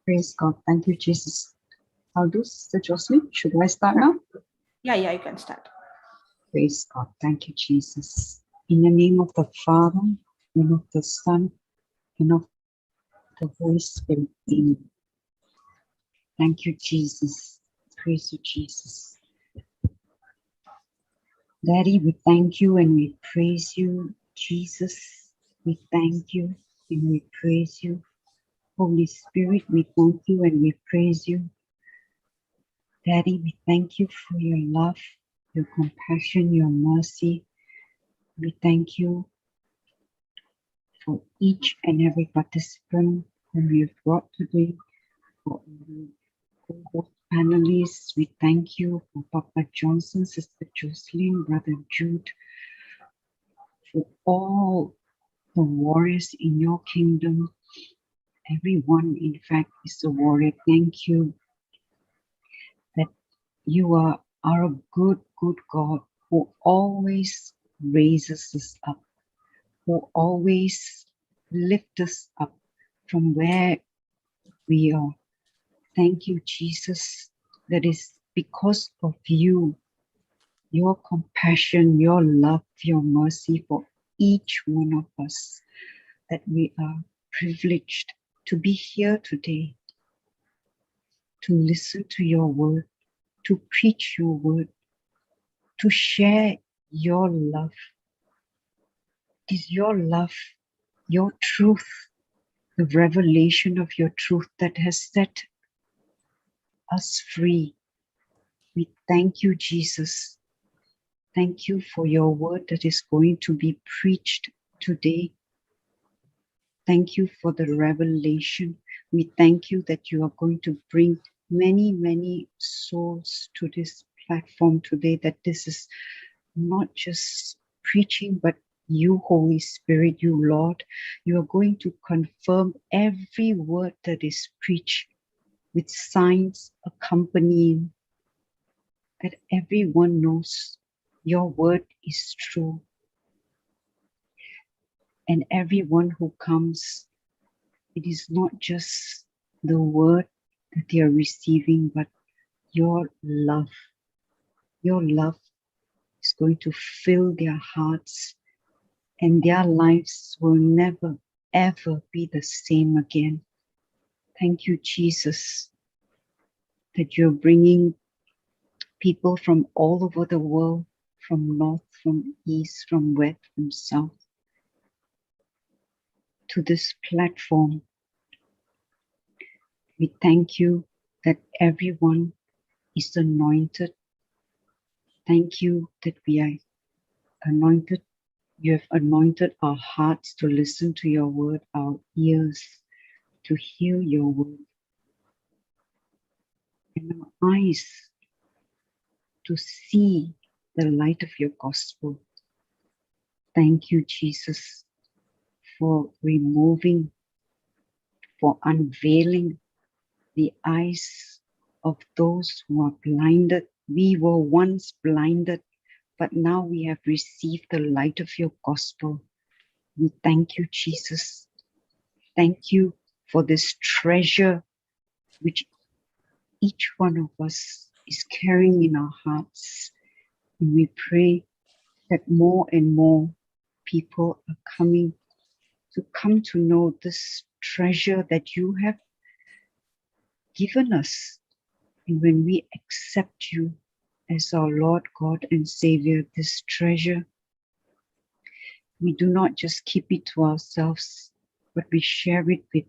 Praise God. Thank you, Jesus. I'll do, Sister Joselin. Should I start now? Yeah, you can start. Praise God. Thank you, Jesus. In the name of the Father, and of the Son, and of the Holy Spirit. Amen. Thank you, Jesus. Praise you, Jesus. Daddy, we thank you and we praise you. Jesus, we thank you and we praise you. Holy Spirit, we thank you and we praise you. Daddy, we thank you for your love, your compassion, your mercy. We thank you for each and every participant whom you have brought today, for all panelists. We thank you for Papa Johnson, Sister Joselin, Brother Jude, for all the warriors in your kingdom. Everyone, in fact, is a warrior. Thank you that you are a good, good God who always raises us up, who always lifts us up from where we are. Thank you, Jesus, that is because of you, your compassion, your love, your mercy for each one of us, that we are privileged to be here today, to listen to your word, to preach your word, to share your love. It is your love, your truth, the revelation of your truth that has set us free. We thank you, Jesus. Thank you for your word that is going to be preached today. Thank you for the revelation. We thank you that you are going to bring many, many souls to this platform today, that this is not just preaching, but you, Holy Spirit, you, Lord, you are going to confirm every word that is preached with signs accompanying, that everyone knows your word is true. And everyone who comes, it is not just the word that they are receiving, but your love. Your love is going to fill their hearts, and their lives will never, ever be the same again. Thank you, Jesus, that you're bringing people from all over the world, from north, from east, from west, from south, to this platform. We thank you that everyone is anointed. Thank you that we are anointed. You have anointed our hearts to listen to your word, our ears to hear your word, and our eyes to see the light of your gospel. Thank you, Jesus, for removing, for unveiling the eyes of those who are blinded. We were once blinded, but now we have received the light of your gospel. We thank you, Jesus. Thank you for this treasure which each one of us is carrying in our hearts. And we pray that more and more people are coming to know this treasure that you have given us. And when we accept you as our Lord, God, and Savior, this treasure, we do not just keep it to ourselves, but we share it with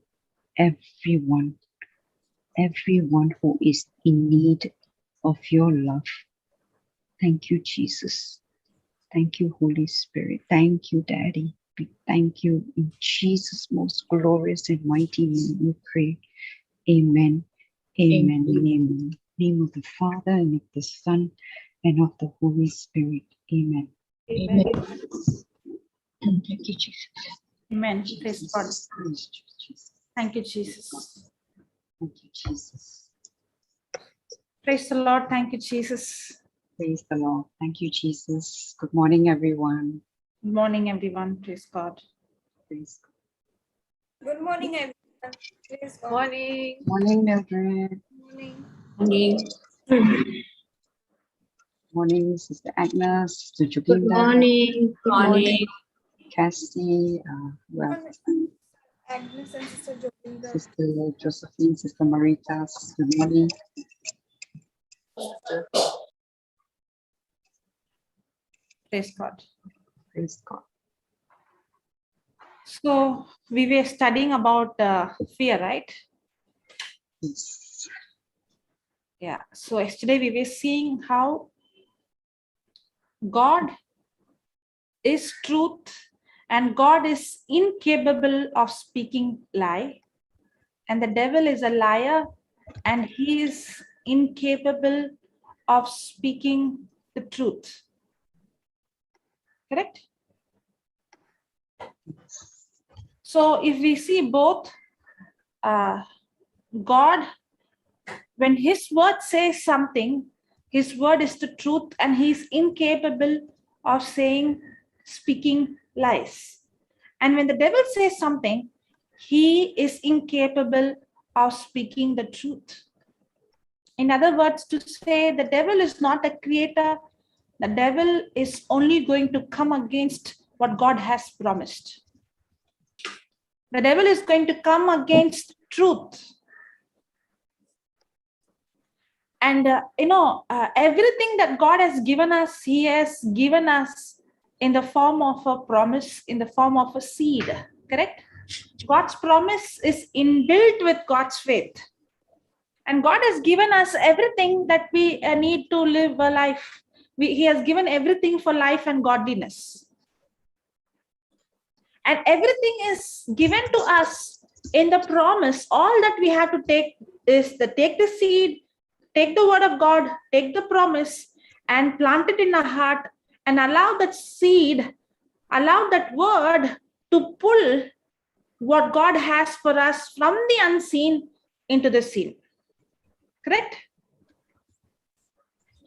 everyone who is in need of your love. Thank you, Jesus. Thank you, Holy Spirit. Thank you, Daddy. We thank you in Jesus' most glorious and mighty name. We pray. Amen. Amen. Amen. In the name of the Father, and of the Son, and of the Holy Spirit. Amen. Amen. Thank you, Jesus. Amen. Praise God. Praise Jesus. Thank you, Jesus. Thank you, Jesus. Praise the Lord. Thank you, Jesus. Praise the Lord. Thank you, Jesus. Good morning, everyone. Good morning, everyone. Praise God. Praise God. Good morning, everyone. Morning. Morning, Mildred. Morning. Morning, Sister Agnes, Sister Good Joselin, morning. Good morning. Cassie, Agnes and Sister Joselin. Sister Josephine, Sister Marita. Good morning. Praise God. Praise God. So we were studying about fear, right? Yes. Yeah. So yesterday we were seeing how God is truth and God is incapable of speaking lie. And the devil is a liar and he is incapable of speaking the truth. Correct? So if we see both, God, when his word says something, his word is the truth and he is incapable of speaking lies. And when the devil says something, he is incapable of speaking the truth. In other words, to say the devil is not a creator, the devil is only going to come against what God has promised. The devil is going to come against truth. And everything that God has given us, he has given us in the form of a promise, in the form of a seed. Correct? God's promise is inbuilt with God's faith. And God has given us everything that we need to live a life. He has given everything for life and godliness. And everything is given to us in the promise. All that we have to take is to take the seed, take the word of God, take the promise and plant it in our heart and allow that seed, allow that word to pull what God has for us from the unseen into the seen. Correct?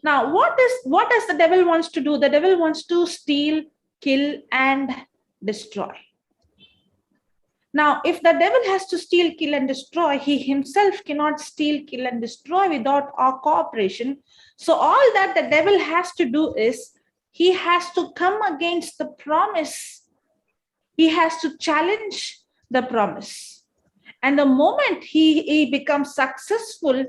Now, what does the devil wants to do? The devil wants to steal, kill, and destroy. Now, if the devil has to steal, kill, and destroy, he himself cannot steal, kill, and destroy without our cooperation. So all that the devil has to do is he has to come against the promise. He has to challenge the promise. And the moment he becomes successful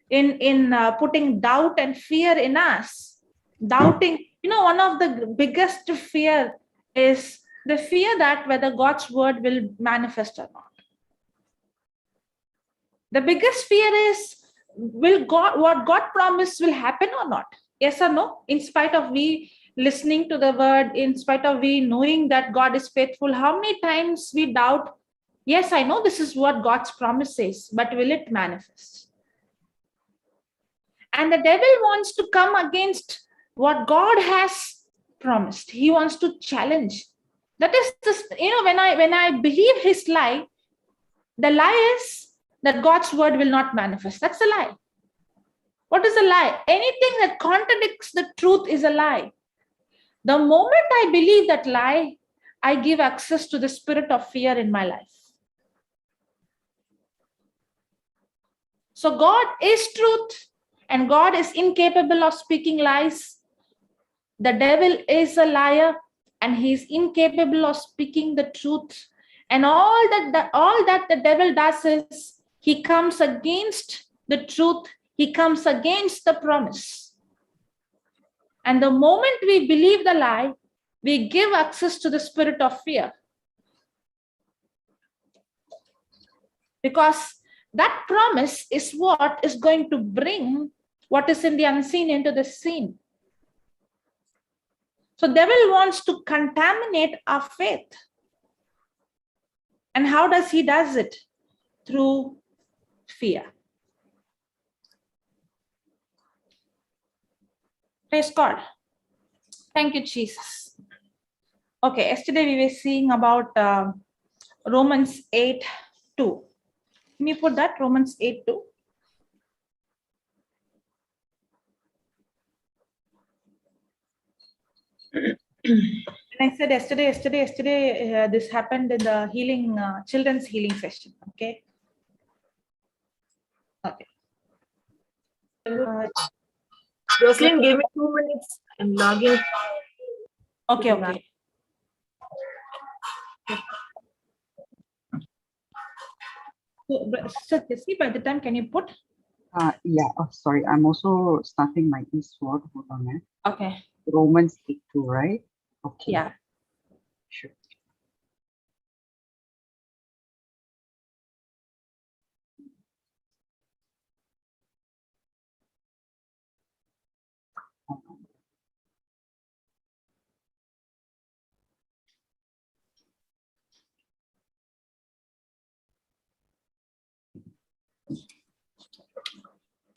in putting doubt and fear in us, doubting, one of the biggest fear is the fear that whether God's word will manifest or not. The biggest fear is, what God promised will happen or not? Yes or no? In spite of we listening to the word, in spite of we knowing that God is faithful, how many times we doubt, yes, I know this is what God's promise says, but will it manifest? And the devil wants to come against what God has promised. He wants to challenge. That is this, when I believe his lie, the lie is that God's word will not manifest. That's a lie. What is a lie? Anything that contradicts the truth is a lie. The moment I believe that lie, I give access to the spirit of fear in my life. So God is truth and God is incapable of speaking lies. The devil is a liar and he is incapable of speaking the truth. And all that the devil does is he comes against the truth. He comes against the promise. And the moment we believe the lie, we give access to the spirit of fear. Because that promise is what is going to bring what is in the unseen into the seen. So devil wants to contaminate our faith. And how does he does it? Through fear. Praise God. Thank you, Jesus. Okay, yesterday we were seeing about Romans 8:2. Can you put that? Romans 8:2. And I said yesterday, this happened in the healing, children's healing session. Okay. Joselin, give me 2 minutes. I'm logging. Okay, okay. So, Sister Jessie, by the time, can you put? Yeah, oh, sorry. I'm also starting my eastward. Hold on, man. Okay. Romans 8:2, right? Okay. Yeah. Sure.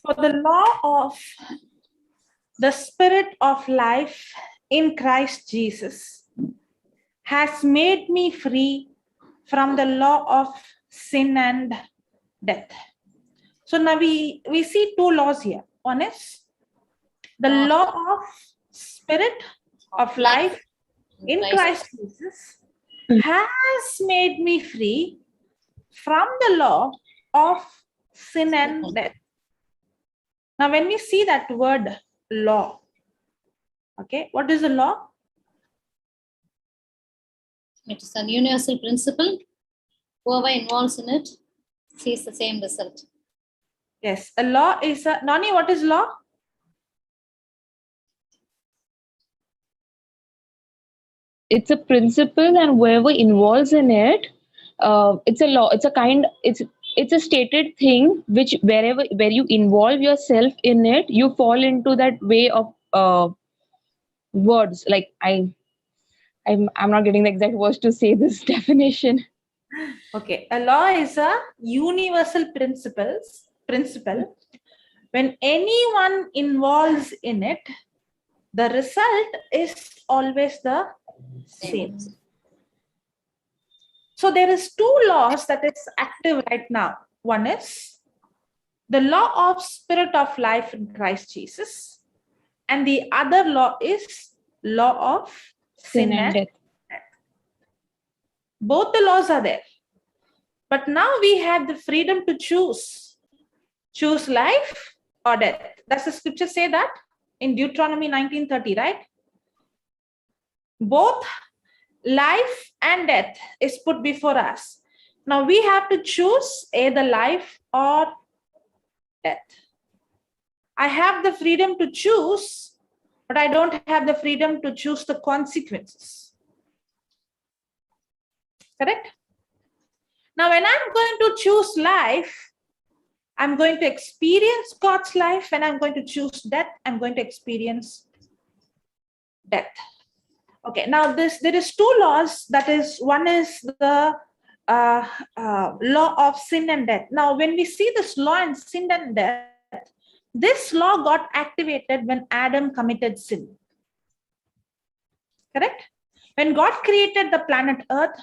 For the law of the Spirit of life in Christ Jesus has made me free from the law of sin and death. So now we see two laws here. One is the law of Spirit of life in Christ Jesus has made me free from the law of sin and death. Now, when we see that word law, okay, what is the law? It is a universal principle. Whoever involves in it sees the same result. Yes, a law is a, Nani, what is law? It's a principle, and whoever involves in it, it's a law. It's a stated thing which where you involve yourself in it, you fall into that way of words. Like I'm not getting the exact words to say this definition. Okay, a law is a universal principle. When anyone involves in it, the result is always the same. So there is two laws that is active right now. One is the law of Spirit of life in Christ Jesus, and the other law is law of sin and death. Both the laws are there. But now we have the freedom to choose. Choose life or death. Does the scripture say that? In Deuteronomy 19:30, right? Both life and death is put before us. Now we have to choose either life or death. I have the freedom to choose, but I don't have the freedom to choose the consequences. Correct? Now, when I'm going to choose life, I'm going to experience God's life. When I'm going to choose death, I'm going to experience death. Okay, now there is two laws. That is, one is the law of sin and death. Now, when we see this law and sin and death, this law got activated when Adam committed sin. Correct? When God created the planet Earth,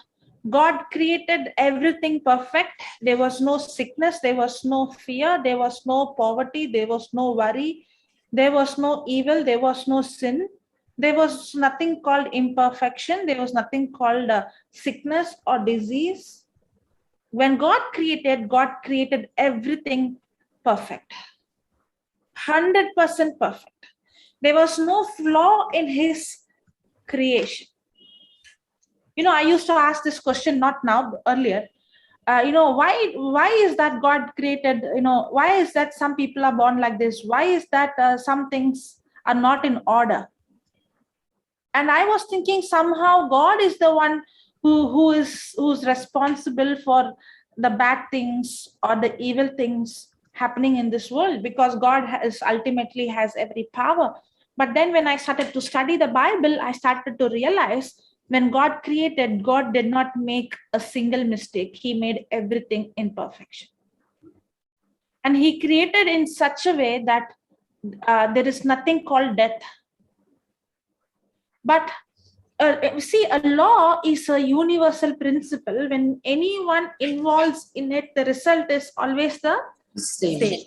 God created everything perfect. There was no sickness, there was no fear, there was no poverty, there was no worry, there was no evil, there was no sin. There was nothing called imperfection. There was nothing called sickness or disease. When God created everything perfect. 100% perfect. There was no flaw in his creation. I used to ask this question, not now, but earlier. Why is that God created, why is that some people are born like this? Why is that some things are not in order? And I was thinking somehow God is the one who's responsible for the bad things or the evil things happening in this world, because God ultimately has every power. But then when I started to study the Bible, I started to realize when God created, God did not make a single mistake. He made everything in perfection. And he created in such a way that there is nothing called death. But see, a law is a universal principle. When anyone involves in it, the result is always the same.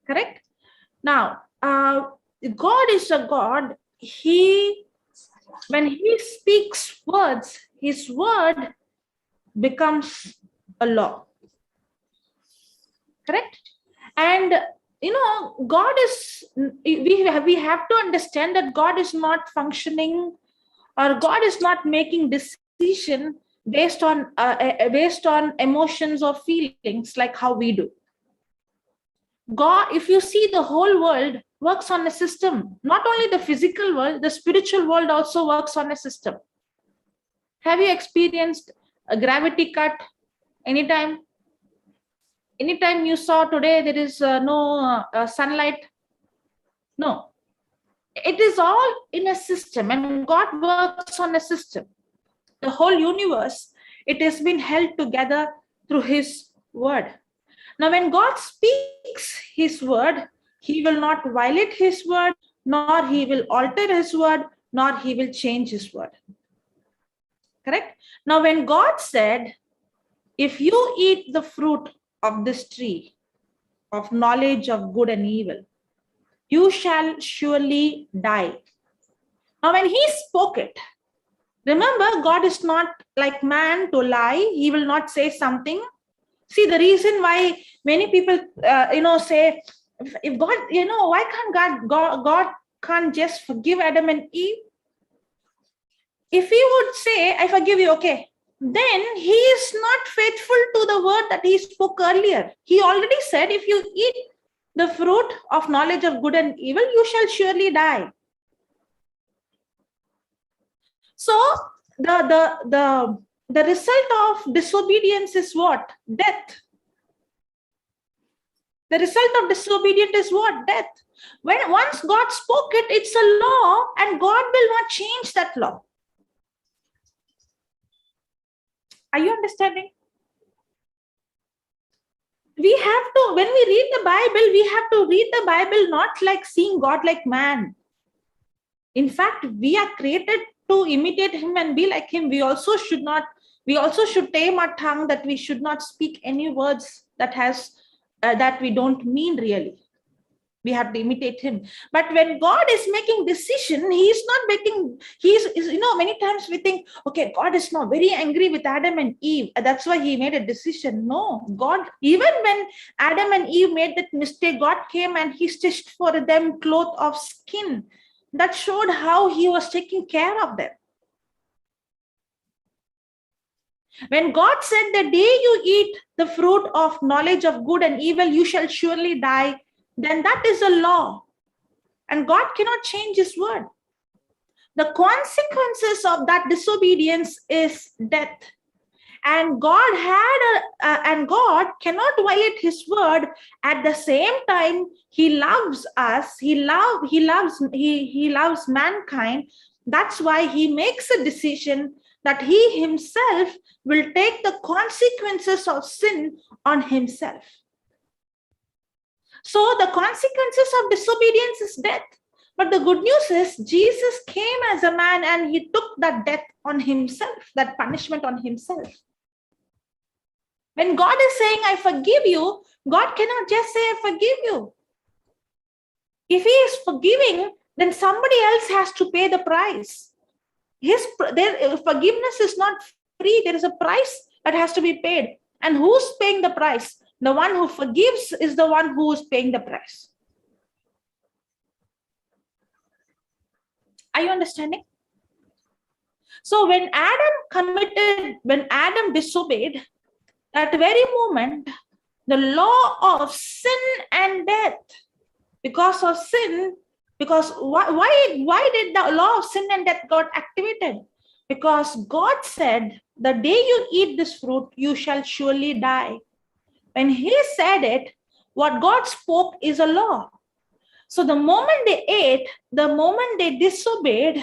Correct? Now, God is a God. When he speaks words, his word becomes a law. Correct? And God is, we have to understand that God is not functioning, or God is not making decision based on emotions or feelings like how we do. God, if you see, the whole world works on a system. Not only the physical world, the spiritual world also works on a system. Have you experienced a gravity cut anytime? Anytime you saw today there is no sunlight? No. It is all in a system, and God works on a system. The whole universe, it has been held together through His word. Now, when God speaks His word, He will not violate His word, nor He will alter His word, nor He will change His word. Correct? Now, when God said, if you eat the fruit of this tree of knowledge of good and evil, you shall surely die. Now, when He spoke it, remember, God is not like man to lie. He will not say something. See, the reason why many people, say, if God, why can't God can't just forgive Adam and Eve? If He would say, I forgive you, okay, then He is not faithful to the word that He spoke earlier. He already said, if you eat the fruit of knowledge of good and evil, you shall surely die. So the result of disobedience is what? Death. The result of disobedience is what? Death. When once God spoke it, it's a law, and God will not change that law. Are you understanding? We have to, when we read the Bible, we have to read the Bible not like seeing God like man. In fact, we are created to imitate Him and be like Him. We also should tame our tongue, that we should not speak any words that we don't mean really. We have to imitate Him. But when God is making decision, He is not making, many times we think, okay, God is not very angry with Adam and Eve, that's why He made a decision. No, God, even when Adam and Eve made that mistake, God came and He stitched for them cloth of skin. That showed how He was taking care of them. When God said, the day you eat the fruit of knowledge of good and evil, you shall surely die, then that is a law. And God cannot change His word. The consequences of that disobedience is death. And God cannot violate His word. At the same time, He loves us. He loves mankind. That's why He makes a decision that He Himself will take the consequences of sin on Himself. So the consequences of disobedience is death. But the good news is Jesus came as a man and He took that death on Himself, that punishment on Himself. When God is saying, I forgive you, God cannot just say, I forgive you. If He is forgiving, then somebody else has to pay the price. Forgiveness is not free. There is a price that has to be paid. And who's paying the price? The one who forgives is the one who is paying the price. Are you understanding? So when Adam disobeyed, at the very moment, the law of sin and death, because of sin, because why did the law of sin and death got activated? Because God said, the day you eat this fruit, you shall surely die. When He said it, what God spoke is a law. So the moment they ate, the moment they disobeyed,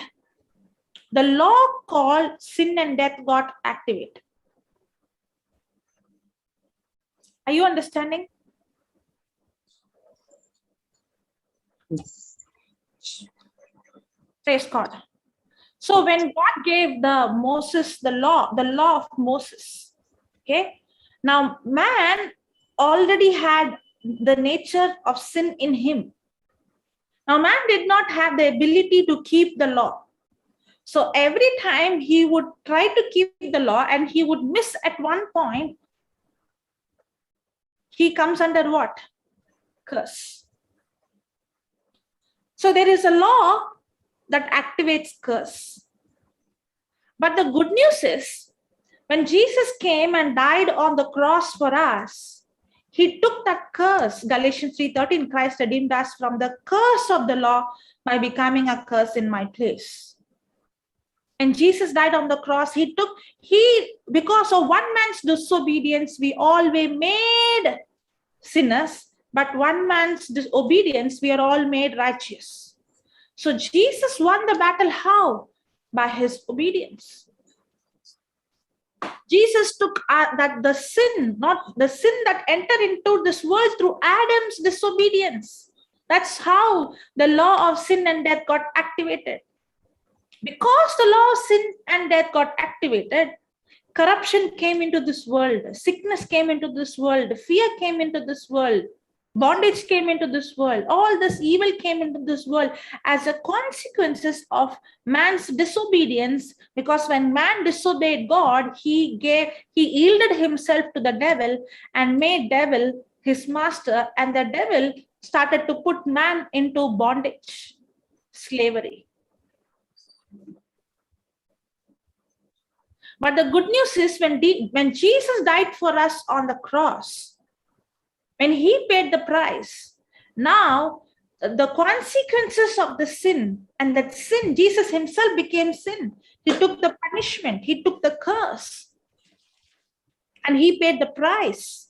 the law called sin and death got activated. Are you understanding? Yes. Praise God. So when God gave Moses the law of Moses, okay, now man already had the nature of sin in him. Now man did not have the ability to keep the law. So every time he would try to keep the law and he would miss at one point, he comes under what? Curse. So there is a law that activates curse. But the good news is, when Jesus came and died on the cross for us, he took that curse. Galatians 3:13, Christ redeemed us from the curse of the law by becoming a curse in my place. When Jesus died on the cross, because of one man's disobedience, we all were made sinners, but one man's disobedience, we are all made righteous. So Jesus won the battle how? By his obedience. Jesus took the sin that entered into this world through Adam's disobedience. That's how the law of sin and death got activated. Because the law of sin and death got activated, corruption came into this world, sickness came into this world, fear came into this world, bondage came into this world, all this evil came into this world as a consequences of man's disobedience. Because when man disobeyed God, he yielded himself to the devil and made devil his master, and the devil started to put man into bondage, slavery. But the good news is, when Jesus died for us on the cross, when he paid the price, now the consequences of the sin, and that sin, Jesus himself became sin. He took the punishment, he took the curse, and he paid the price.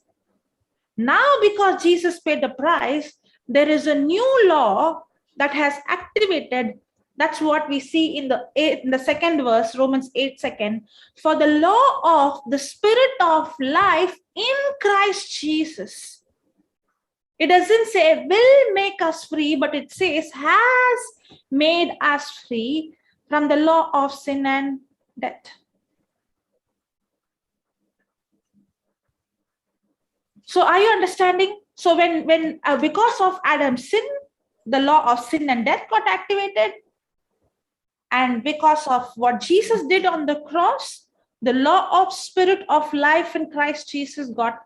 Now, because Jesus paid the price, there is a new law that has activated. That's what we see in the second verse, Romans 8:2. For the law of the Spirit of life in Christ Jesus. It doesn't say will make us free, but it says has made us free from the law of sin and death. So are you understanding? So when because of Adam's sin, the law of sin and death got activated. And because of what Jesus did on the cross, the law of Spirit of life in Christ Jesus got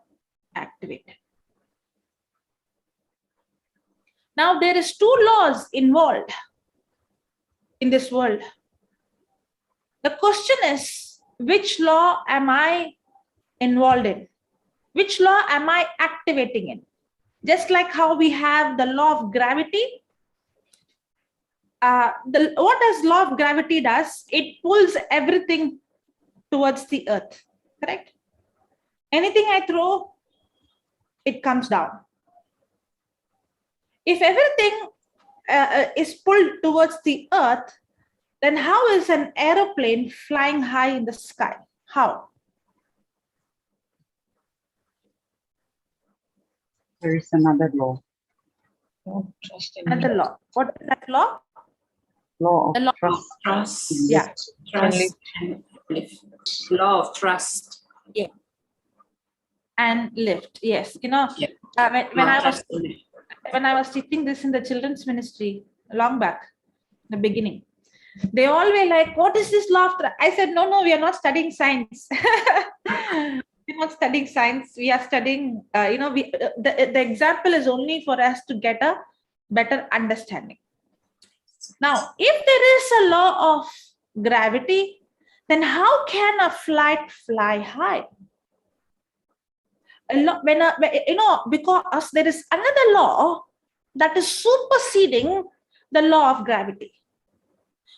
activated. Now there is two laws involved in this world. The question is, which law am I involved in? Which law am I activating in? Just like how we have the law of gravity. What does law of gravity does? It pulls everything towards the earth, correct? Anything I throw, it comes down. If everything is pulled towards the earth, then how is an aeroplane flying high in the sky? How? There is another law. Another law. What is that law? Law The of law trust. Trust. Yeah. Trust. Law of trust. Yeah. And lift. Yes. You know, Yeah. when I was teaching this in the children's ministry long back, the beginning, they all were like, what is this law of trust? I said, no, we are not studying science. We're not studying science. We are studying, the example is only for us to get a better understanding. Now, if there is a law of gravity, then how can a flight fly high? Because there is another law that is superseding the law of gravity.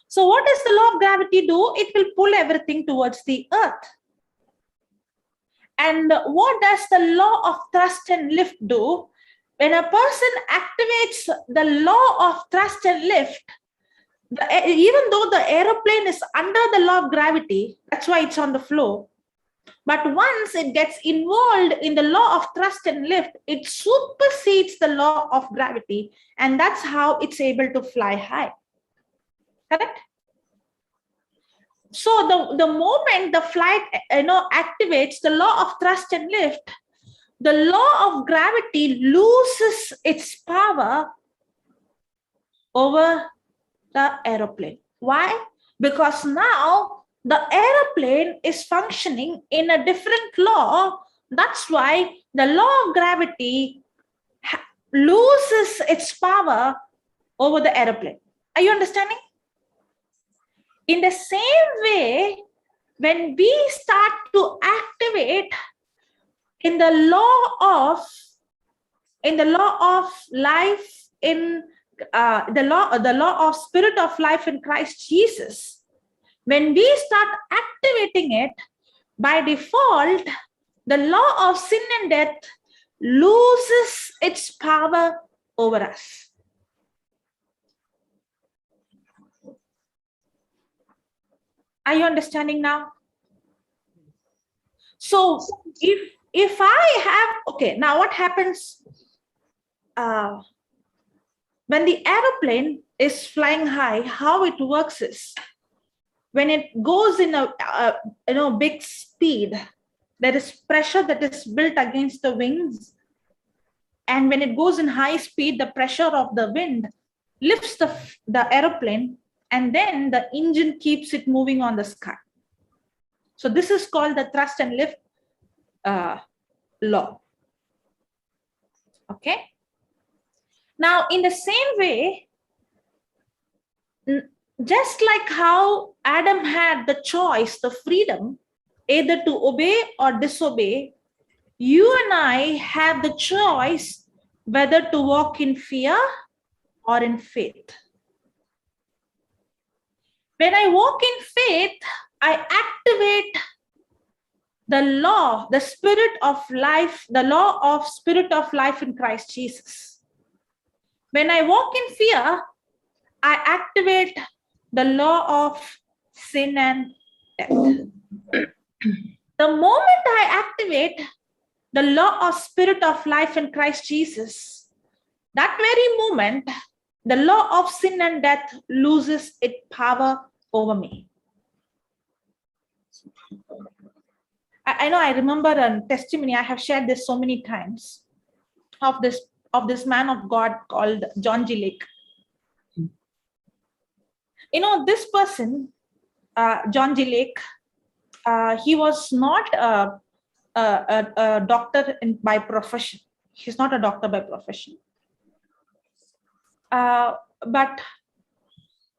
So what does the law of gravity do? It will pull everything towards the earth. And what does the law of thrust and lift do? When a person activates the law of thrust and lift, even though the aeroplane is under the law of gravity, that's why it's on the floor. But once it gets involved in the law of thrust and lift, it supersedes the law of gravity. And that's how it's able to fly high. Correct? So the moment the flight activates the law of thrust and lift, the law of gravity loses its power over the aeroplane. Why? Because now the aeroplane is functioning in a different law. That's why the law of gravity loses its power over the aeroplane. Are you understanding? In the same way, when we start to activate in the law of life, in the law of spirit of life in Christ Jesus, when we start activating it, by default, the law of sin and death loses its power over us. Are you understanding now? So if I have, okay, now what happens when the aeroplane is flying high? How it works is, when it goes in a big speed, there is pressure that is built against the wings, and when it goes in high speed, the pressure of the wind lifts the aeroplane, and then the engine keeps it moving on the sky. So this is called the thrust and lift law. Okay. Now, in the same way, just like how Adam had the choice, the freedom, either to obey or disobey, you and I have the choice whether to walk in fear or in faith. When I walk in faith, I activate the law, the spirit of life, the law of spirit of life in Christ Jesus. When I walk in fear, I activate the law of sin and death. The moment I activate the law of spirit of life in Christ Jesus, that very moment, the law of sin and death loses its power over me. I know, I remember a testimony, I have shared this so many times, of this man of God called John G. Lake. You know, this person, John G. Lake, he was not a doctor by profession. He's not a doctor by profession. But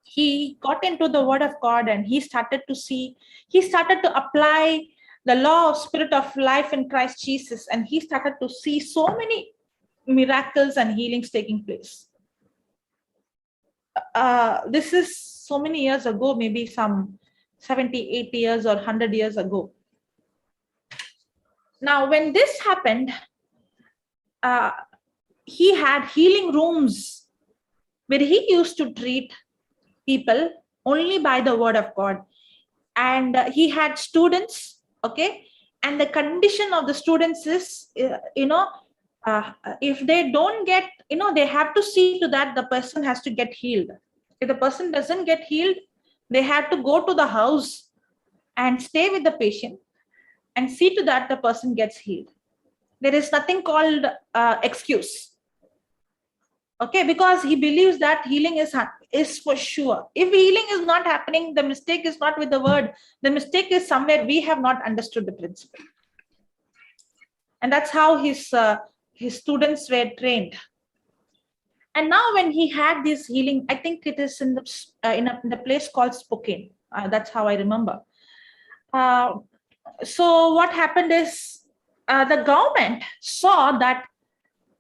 he got into the Word of God, and he started to apply the law of spirit of life in Christ Jesus, and he started to see so many miracles and healings taking place. This is so many years ago, maybe some 70, 80 years or 100 years ago. Now, when this happened, he had healing rooms where he used to treat people only by the Word of God. And he had students, okay? And the condition of the students is, if they don't get, they have to see to that the person has to get healed. If the person doesn't get healed, they have to go to the house and stay with the patient and see to that the person gets healed. There is nothing called excuse. Okay, because he believes that healing is for sure. If healing is not happening, the mistake is not with the word. The mistake is somewhere we have not understood the principle. And that's how his students were trained. And now when he had this healing, I think it is in the place called Spokane. That's how I remember. So what happened is the government saw that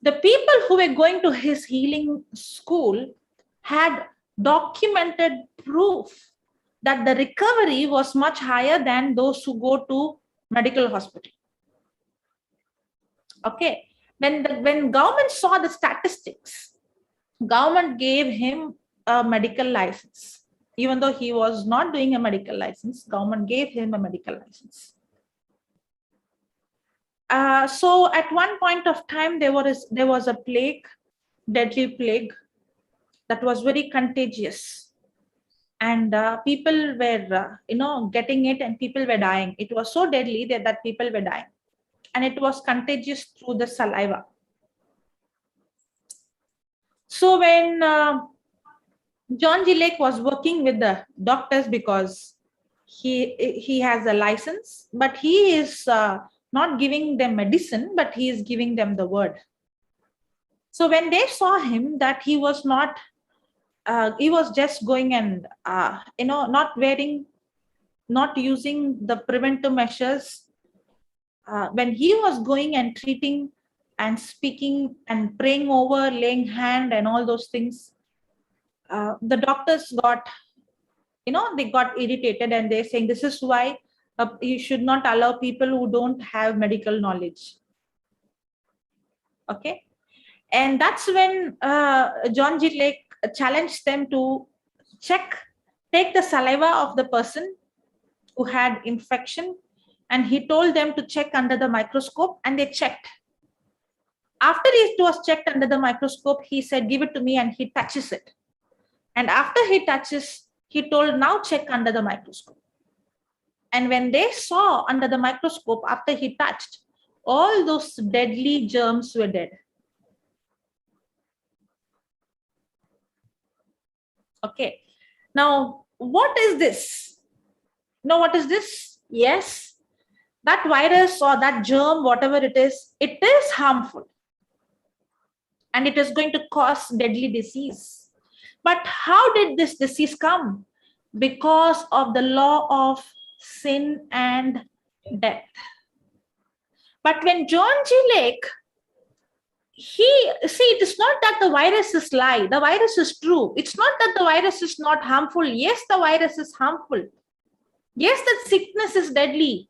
the people who were going to his healing school had documented proof that the recovery was much higher than those who go to medical hospital. Okay, when government saw the statistics, government gave him a medical license. Even though he was not doing a medical license, government gave him a medical license. So at one point of time, there was a plague, deadly plague, that was very contagious, and people were getting it, and people were dying. It was so deadly that people were dying, and it was contagious through the saliva. So when John G. Lake was working with the doctors, because he has a license, but he is not giving them medicine, but he is giving them the word. So when they saw him that he was not he was just going and, not using the preventive measures. When he was going and treating and speaking and praying over, laying hand and all those things, the doctors got, they got irritated, and they're saying this is why you should not allow people who don't have medical knowledge. Okay. And that's when John G. Lake challenged them to take the saliva of the person who had infection, and he told them to check under the microscope, and they checked. After it was checked under the microscope, he said, give it to me, and he touches it. And after he touches, he told, now check under the microscope. And when they saw under the microscope, after he touched, all those deadly germs were dead. Okay. Now, what is this? Now, what is this? Yes, that virus or that germ, whatever it is harmful. And it is going to cause deadly disease. But how did this disease come? Because of the law of sin and death. But when John G. Lake, it is not that the virus is lie. The virus is true. It's not that the virus is not harmful. Yes, the virus is harmful. Yes, that sickness is deadly.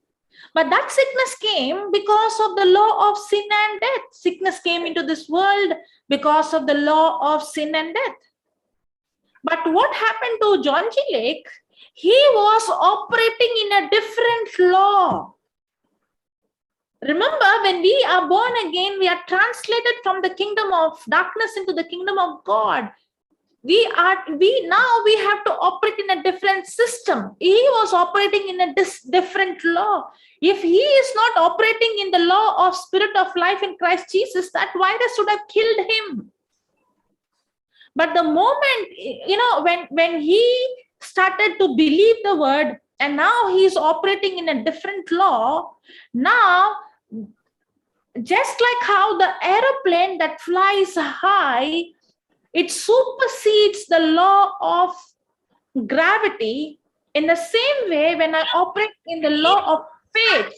But that sickness came because of the law of sin and death. Sickness came into this world because of the law of sin and death. But what happened to John G. Lake? He was operating in a different law. Remember, when we are born again, we are translated from the kingdom of darkness into the kingdom of God. We have to operate in a different system. He was operating in a different law. If he is not operating in the law of spirit of life in Christ Jesus, that virus would have killed him. But the moment, when he started to believe the word, and now he is operating in a different law, now, just like how the aeroplane that flies high, it supersedes the law of gravity. In the same way, when I operate in the law of faith,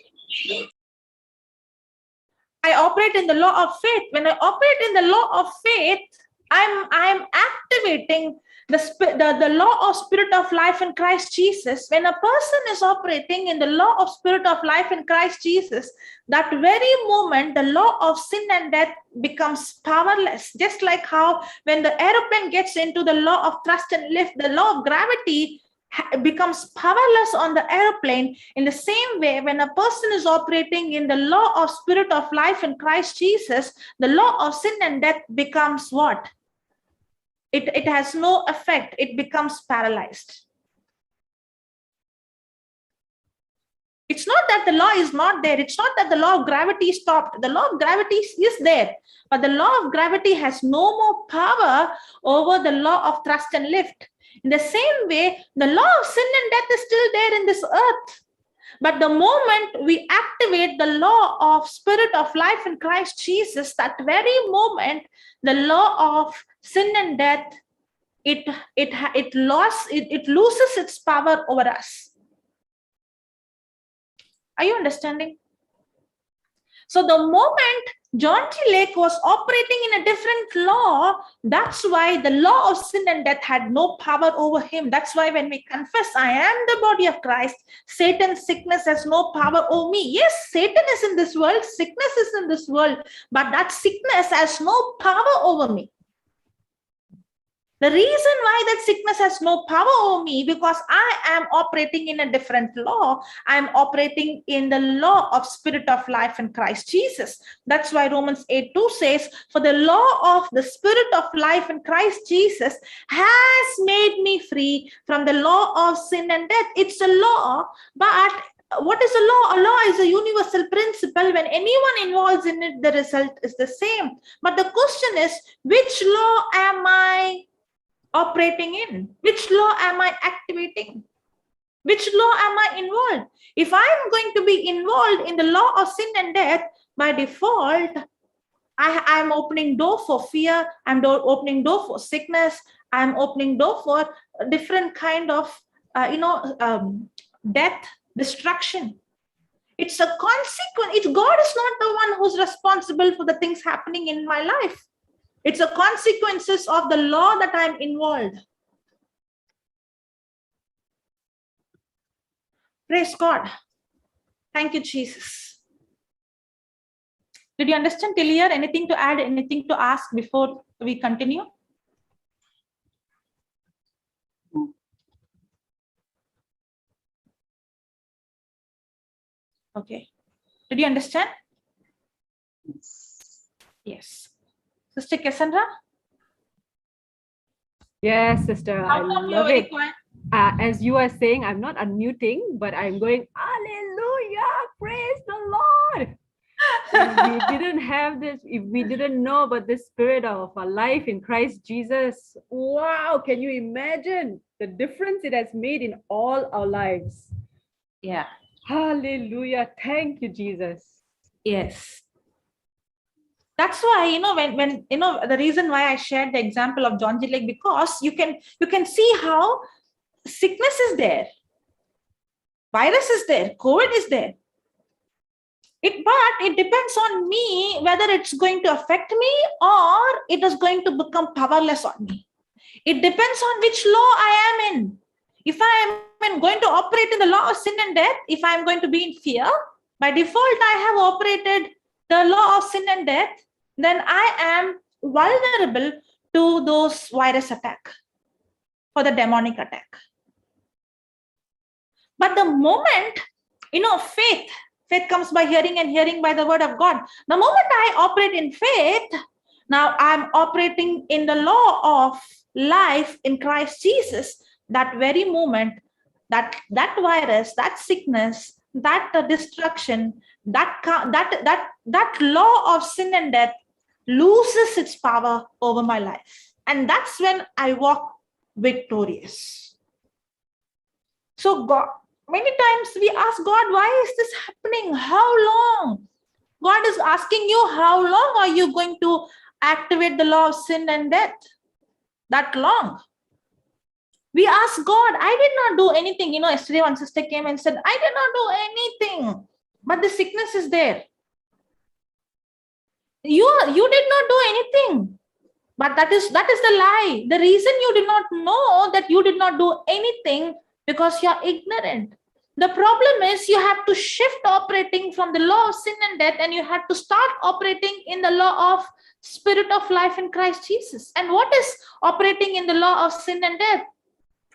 I operate in the law of faith. When I operate in the law of faith, I'm activating the law of spirit of life in Christ Jesus. When a person is operating in the law of spirit of life in Christ Jesus, that very moment, the law of sin and death becomes powerless. Just like how when the aeroplane gets into the law of thrust and lift, the law of gravity becomes powerless on the aeroplane. In the same way, when a person is operating in the law of spirit of life in Christ Jesus, the law of sin and death becomes what? It has no effect. It becomes paralyzed. It's not that the law is not there. It's not that the law of gravity stopped. The law of gravity is there, but the law of gravity has no more power over the law of thrust and lift. In the same way, the law of sin and death is still there in this earth. But the moment we activate the law of spirit of life in Christ Jesus, that very moment, the law of sin and death, it loses its power over us. Are you understanding? So the moment John G. Lake was operating in a different law, that's why the law of sin and death had no power over him. That's why when we confess, I am the body of Christ, Satan's sickness has no power over me. Yes, Satan is in this world, sickness is in this world, but that sickness has no power over me. The reason why that sickness has no power over me, because I am operating in a different law. I am operating in the law of spirit of life in Christ Jesus. That's why Romans 8:2 says, for the law of the spirit of life in Christ Jesus has made me free from the law of sin and death. It's a law, but what is a law? A law is a universal principle. When anyone involves in it, the result is the same. But the question is, which law am I operating in? Which law am I activating? Which law am I involved? If I'm going to be involved in the law of sin and death, by default, I'm opening door for fear. I'm opening door for sickness. I'm opening door for a different kind of, death, destruction. It's a consequence. God is not the one who's responsible for the things happening in my life. It's the consequences of the law that I'm involved. Praise God. Thank you, Jesus. Did you understand till here? Anything to add, anything to ask before we continue? Okay. Did you understand? Yes. Sister Cassandra? Yes, sister, I love it. As you are saying, I'm not unmuting, but I'm going, hallelujah, praise the Lord. If we didn't have this, if we didn't know about the spirit of our life in Christ Jesus, wow, can you imagine the difference it has made in all our lives? Yeah. Hallelujah. Thank you, Jesus. Yes. That's why, when the reason why I shared the example of John G. Lake, because you can see how sickness is there, virus is there, COVID is there. But it depends on me whether it's going to affect me or it is going to become powerless on me. It depends on which law I am in. If I am going to operate in the law of sin and death, if I am going to be in fear, by default I have operated the law of sin and death, then I am vulnerable to those virus attack, for the demonic attack. But the moment, faith comes by hearing and hearing by the word of God. The moment I operate in faith, now I'm operating in the law of life in Christ Jesus. That very moment, that virus, that sickness, that destruction, that law of sin and death loses its power over my life. And that's when I walk victorious. So God, many times we ask God, why is this happening? How long? God is asking you, how long are you going to activate the law of sin and death? That long. We ask God, I did not do anything. Yesterday one sister came and said, I did not do anything, but the sickness is there. You did not do anything, but that is the lie. The reason you did not know that you did not do anything, because you are ignorant. The problem is you have to shift operating from the law of sin and death, and you have to start operating in the law of spirit of life in Christ Jesus. And what is operating in the law of sin and death?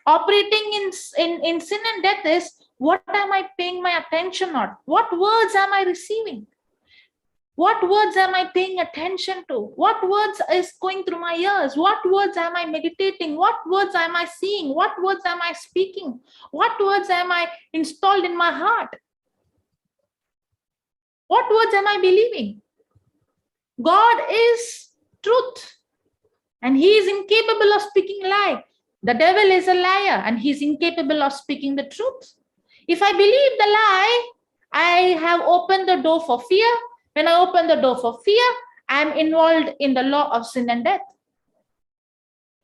Operating in sin and death is, what am I paying my attention on? What words am I receiving? What words am I paying attention to? What words is going through my ears? What words am I meditating? What words am I seeing? What words am I speaking? What words am I installed in my heart? What words am I believing? God is truth, and he is incapable of speaking lie. The devil is a liar, and he's incapable of speaking the truth. If I believe the lie, I have opened the door for fear. When I open the door for fear, I am involved in the law of sin and death.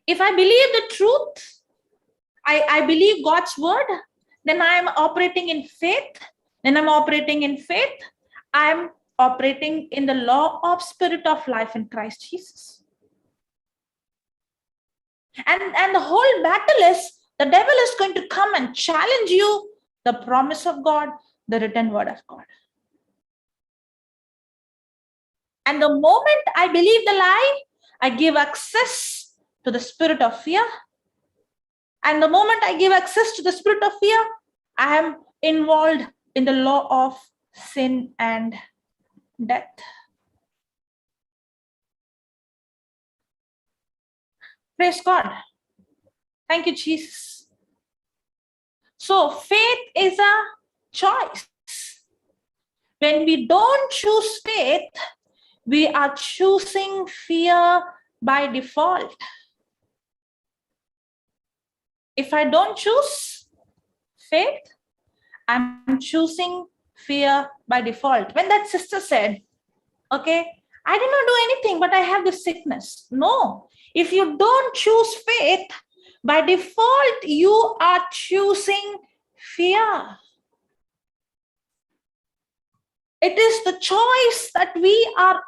If I believe the truth, I believe God's word, then I am operating in faith. Then I'm operating in faith. I'm operating in the law of spirit of life in Christ Jesus. And the whole battle is, the devil is going to come and challenge you, the promise of God, the written word of God. And the moment I believe the lie, I give access to the spirit of fear. And the moment I give access to the spirit of fear, I am involved in the law of sin and death. Praise God. Thank you, Jesus. So faith is a choice. When we don't choose faith, we are choosing fear by default. If I don't choose faith, I'm choosing fear by default. When that sister said, okay, I did not do anything, but I have this sickness. No. If you don't choose faith, by default, you are choosing fear. It is the choice that we are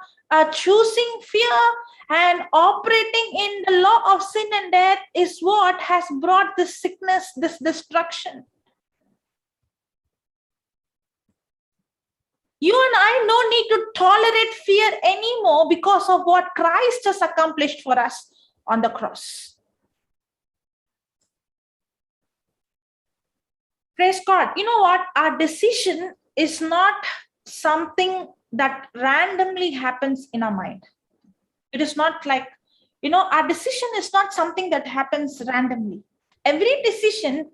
choosing fear, and operating in the law of sin and death is what has brought this sickness, this destruction. You and I don't need to tolerate fear anymore because of what Christ has accomplished for us on the cross. Praise God. You know what? Our decision is not something that randomly happens in our mind. It is not like, our decision is not something that happens randomly. Every decision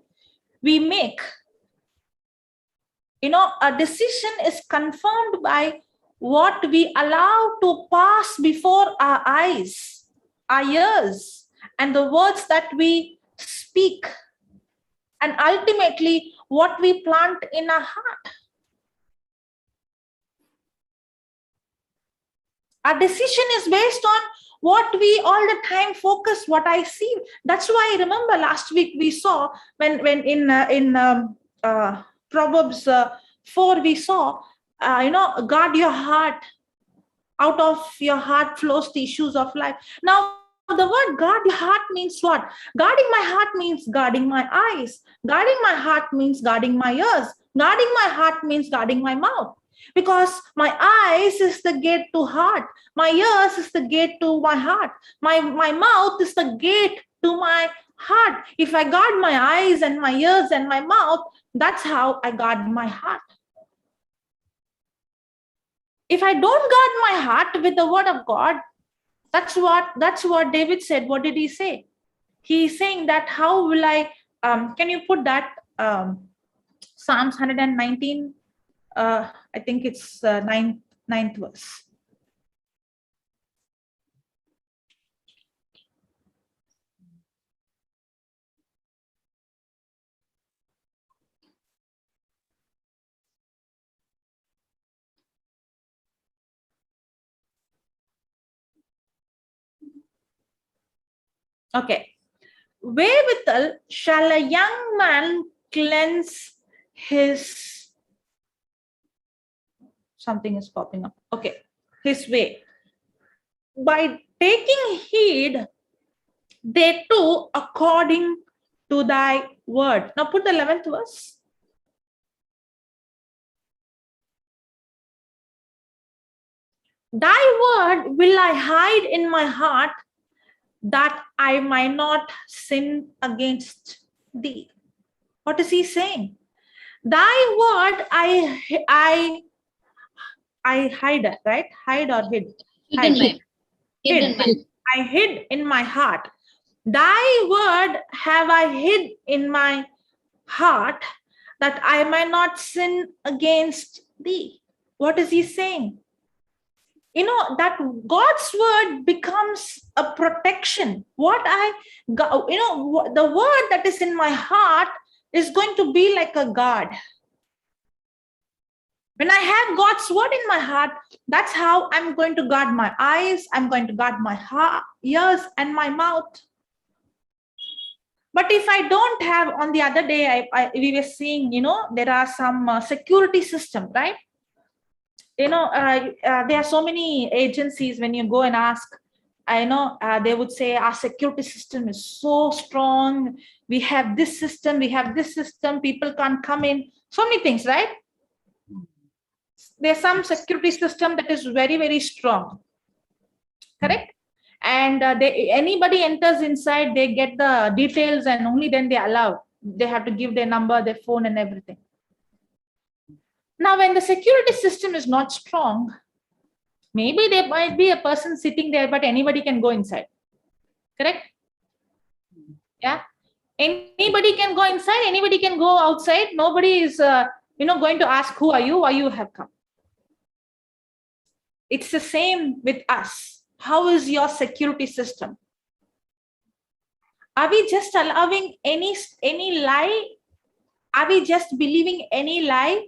we make, a decision is confirmed by what we allow to pass before our eyes, our ears, and the words that we speak, and ultimately what we plant in our heart. Our decision is based on what we all the time focus, what I see. That's why I remember last week we saw when in Proverbs 4 we saw, guard your heart. Out of your heart flows the issues of life. Now, the word guard your heart means what? Guarding my heart means guarding my eyes. Guarding my heart means guarding my ears. Guarding my heart means guarding my mouth. Because my eyes is the gate to heart. My ears is the gate to my heart. My mouth is the gate to my heart. If I guard my eyes and my ears and my mouth, that's how I guard my heart. If I don't guard my heart with the word of God, that's what David said. What did he say? He's saying that how will I, can you put that Psalms 119, I think it's ninth verse. Okay. Wherewithal shall a young man cleanse his, something is popping up. Okay. His way. By taking heed thereto according to thy word. Now put the 11th verse. Thy word will I hide in my heart, that I might not sin against thee. What is he saying? Thy word I hide, right? Hide or hid? Hidden. I hid in my heart. Thy word have I hid in my heart, that I might not sin against thee. What is he saying? That God's word becomes a protection. The word that is in my heart is going to be like a guard. When I have God's word in my heart, that's how I'm going to guard my eyes, I'm going to guard my ears and my mouth. But if I don't have, on the other day, we were seeing, there are some security system, right? There are so many agencies, when you go and ask, they would say our security system is so strong. We have this system, people can't come in. So many things, right? There's some security system that is very, very strong. Correct? And anybody enters inside, they get the details and only then they allow. They have to give their number, their phone and everything. Now, when the security system is not strong, maybe there might be a person sitting there, but anybody can go inside. Correct? Yeah. Anybody can go inside, anybody can go outside. Nobody is, going to ask, who are you, why you have come. It's the same with us. How is your security system? Are we just allowing any lie? Are we just believing any lie?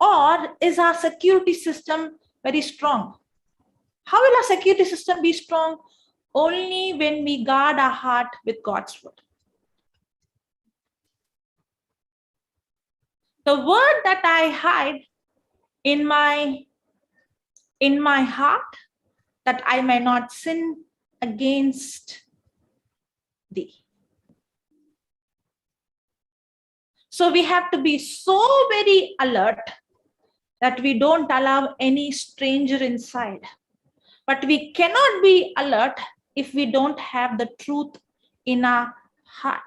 Or is our security system very strong? How will our security system be strong? Only when we guard our heart with God's word. The word that I hide in my heart, that I may not sin against thee. So we have to be so very alert that we don't allow any stranger inside. But we cannot be alert if we don't have the truth in our heart.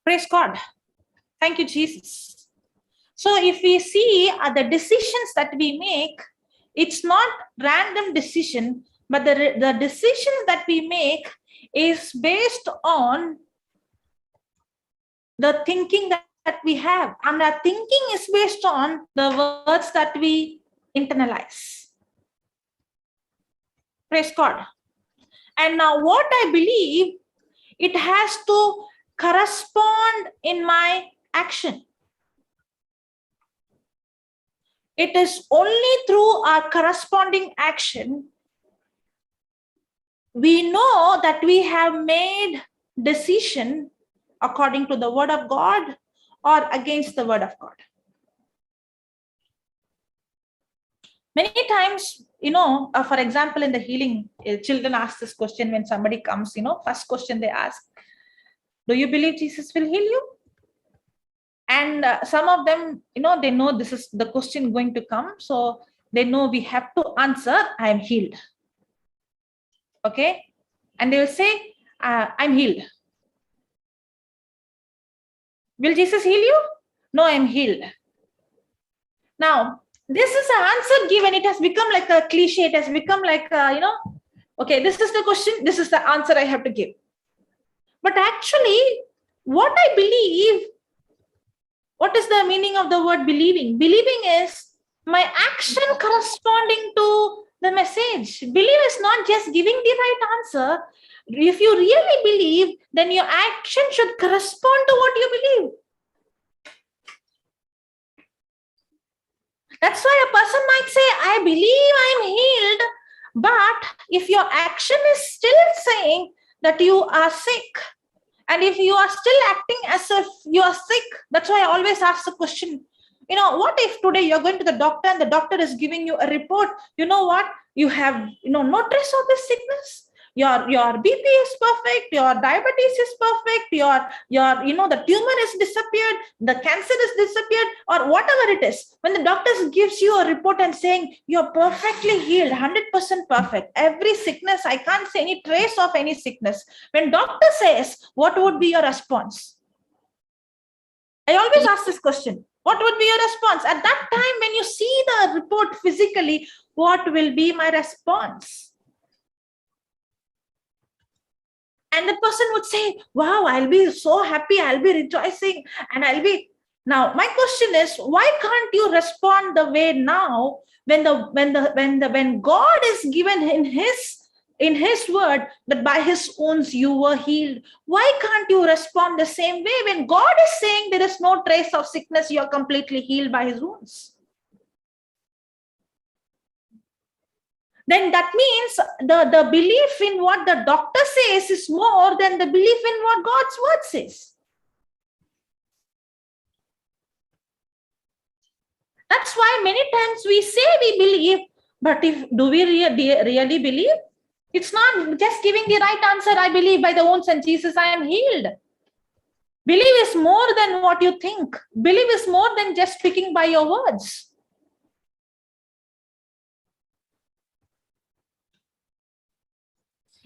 Praise God. Thank you, Jesus. So if we see the decisions that we make, it's not random decision, but the decisions that we make is based on the thinking that we have. And our thinking is based on the words that we internalize. Praise God. And now what I believe, it has to correspond in my action. It is only through our corresponding action we know that we have made decision according to the word of God or against the word of God. Many times, for example, in the healing, children ask this question when somebody comes, first question they ask, do you believe Jesus will heal you? And some of them, they know this is the question going to come. So they know we have to answer, I am healed. Okay. And they will say, I'm healed. Will Jesus heal you? No, I'm healed. Now, this is an answer given. It has become like a cliche. It has become like, okay, this is the question. This is the answer I have to give. But actually, what I believe, what is the meaning of the word believing? Believing is my action corresponding to the message. Believe is not just giving the right answer. If you really believe, then your action should correspond to what you believe. That's why a person might say, I believe I'm healed. But if your action is still saying that you are sick, and if you are still acting as if you are sick, that's why I always ask the question, what if today you're going to the doctor and the doctor is giving you a report, you know what? You have, no trace of this sickness. Your BP is perfect, your diabetes is perfect, your the tumor is disappeared, the cancer is disappeared, or whatever it is. When the doctor gives you a report and saying you're perfectly healed, 100% perfect, every sickness, I can't see any trace of any sickness. When doctor says, what would be your response? I always ask this question. What would be your response? At that time, when you see the report physically, what will be my response? And the person would say, wow, I'll be so happy, I'll be rejoicing, and I'll be... Now, my question is, why can't you respond the way now when God is given in his word that by his wounds you were healed? Why can't you respond the same way when God is saying there is no trace of sickness, you're completely healed by his wounds? Then that means the belief in what the doctor says is more than the belief in what God's word says. That's why many times we say we believe, but do we really believe? It's not just giving the right answer, I believe by the wounds and Jesus I am healed. Believe is more than what you think. Believe is more than just speaking by your words.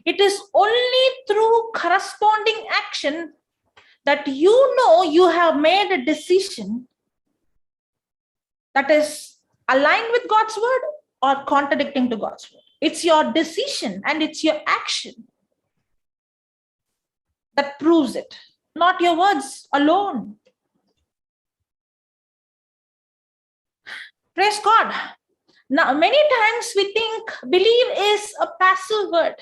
It is only through corresponding action that you have made a decision that is aligned with God's word or contradicting to God's word. It's your decision and it's your action that proves it, not your words alone. Praise God. Now, many times we think believe is a passive word.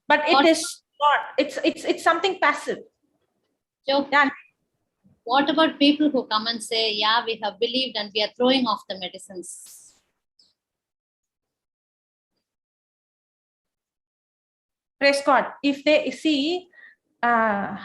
But it is not. It's something passive. Joe, Yeah. What about people who come and say, yeah, we have believed and we are throwing off the medicines? Praise God. If they see, the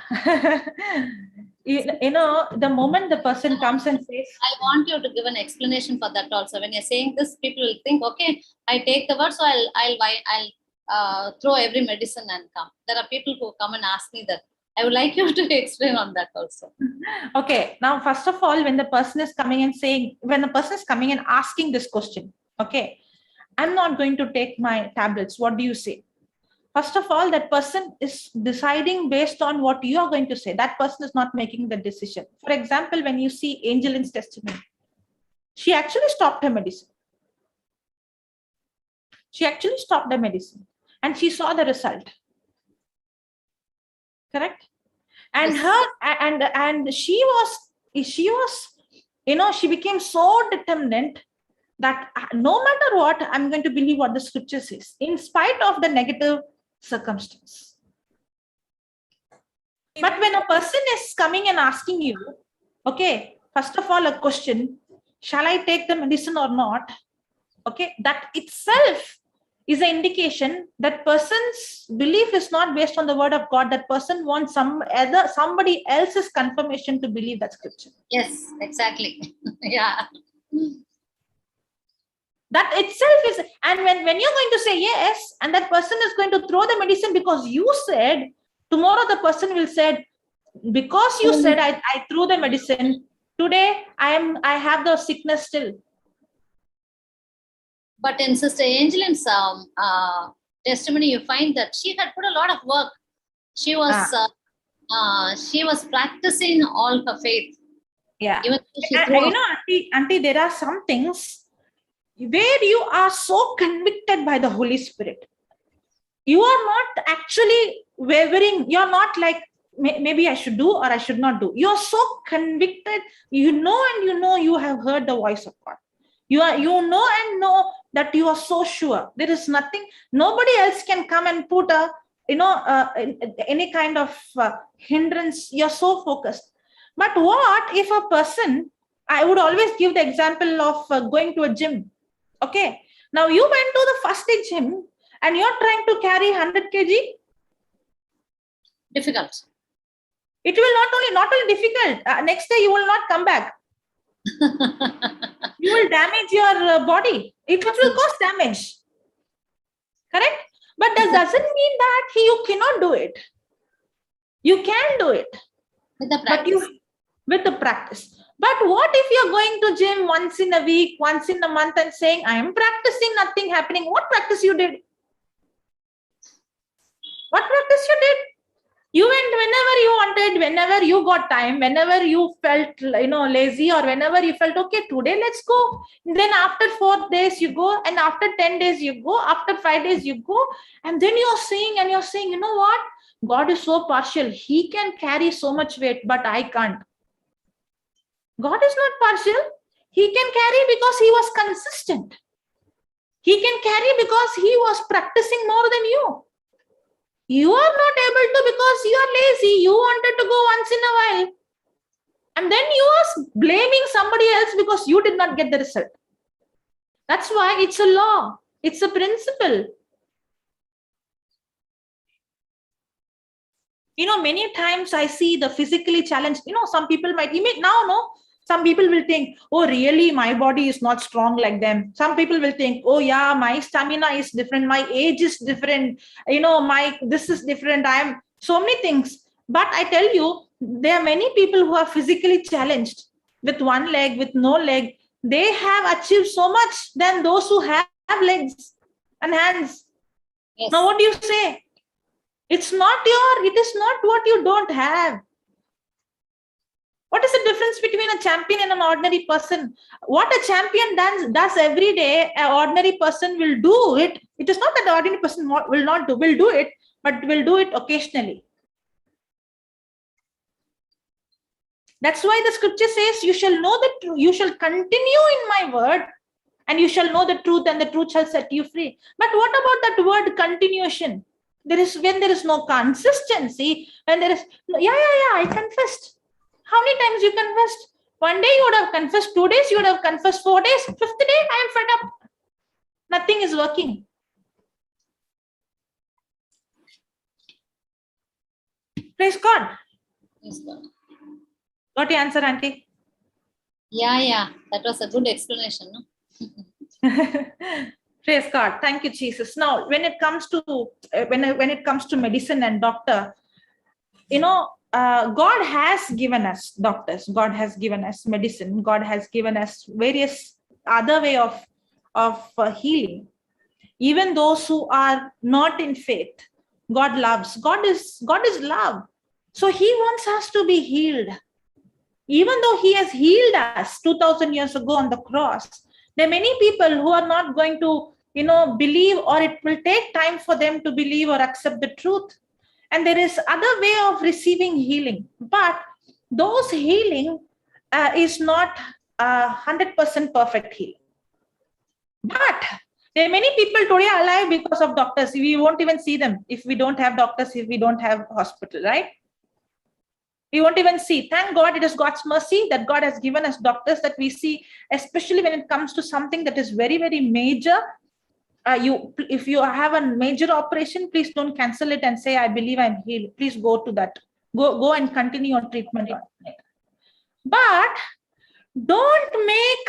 moment the person comes and says, I want you to give an explanation for that also. When you're saying this, people will think, okay, I take the word, so I'll throw every medicine and come. There are people who come and ask me that. I would like you to explain on that also. Okay, now first of all, when the person is coming and asking this question, okay, I'm not going to take my tablets. What do you say? First of all, that person is deciding based on what you are going to say. That person is not making the decision. For example, when you see Joselin's testimony, she actually stopped her medicine. And she saw the result. Correct? And Yes. she became so determined that no matter what, I'm going to believe what the scripture says, in spite of the negative circumstance. But when a person is coming and asking you, okay, first of all, a question, shall I take the medicine or not? Okay, that itself is an indication that person's belief is not based on the word of God. That person wants somebody else's confirmation to believe that scripture. Yes, exactly. Yeah. That itself is, and when you're going to say yes, and that person is going to throw the medicine because you said, tomorrow the person will say, because you said I threw the medicine, today I have the sickness still. But in Sister Angelin's testimony, you find that she had put a lot of work. She was practicing all her faith. Yeah. Even Auntie, there are some things where you are so convicted by the Holy Spirit. You are not actually wavering. You're not like, maybe I should do or I should not do. You're so convicted. You know you have heard the voice of God. You know that you are so sure. There is nothing, nobody else can come and put any kind of hindrance. You're so focused. But what if a person, I would always give the example of going to a gym. Okay. Now you went to the first day gym and you're trying to carry 100 kg. Difficult. It will not only difficult. Next day you will not come back. You will damage your body. It will cause damage. Correct? But that doesn't mean that you cannot do it. You can do it. With the practice. With the practice. But what if you're going to gym once in a week, once in a month and saying, I am practicing, nothing happening. What practice you did? What practice you did? You went whenever you wanted, whenever you got time, whenever you felt lazy, or whenever you felt, okay, today let's go. And then after 4 days you go, and after 10 days you go, after 5 days you go, and then you're saying, you know what? God is so partial. He can carry so much weight, but I can't. God is not partial. He can carry because he was consistent. He can carry because he was practicing more than you. You are not able to because you are lazy. You wanted to go once in a while. And then you are blaming somebody else because you did not get the result. That's why it's a law. It's a principle. Many times I see the physically challenged, some people might, some people will think, oh, really, my body is not strong like them. Some people will think, oh, yeah, my stamina is different. My age is different. This is different. I am so many things. But I tell you, there are many people who are physically challenged with one leg, with no leg. They have achieved so much than those who have legs and hands. Yes. Now, what do you say? It is not what you don't have. What is the difference between a champion and an ordinary person? What a champion does every day, an ordinary person will do it. It is not that the ordinary person will do it, but will do it occasionally. That's why the scripture says, you shall know the truth, you shall continue in my word, and you shall know the truth, and the truth shall set you free. But what about that word continuation? When there is no consistency, when there is, I confessed. How many times you confessed? One day you would have confessed, 2 days you would have confessed, 4 days, 5th day, I am fed up. Nothing is working. Praise God. Praise God. Got your answer, Auntie? Yeah. That was a good explanation, no? Praise God. Thank you, Jesus. Now, when it comes to when it comes to medicine and doctor, God has given us doctors. God has given us medicine. God has given us various other way of healing. Even those who are not in faith, God loves. God is love. So He wants us to be healed. Even though He has healed us 2000 years ago on the cross, there are many people who are not going to, believe, or it will take time for them to believe or accept the truth. And there is other way of receiving healing. But those healing is not 100% perfect healing. But there are many people today alive because of doctors. We won't even see them if we don't have doctors, if we don't have hospital, right? We won't even see. Thank God, it is God's mercy that God has given us doctors that we see, especially when it comes to something that is very, very major. If you have a major operation, please don't cancel it and say, I believe I'm healed. Please go to that. Go and continue your treatment on it. But don't make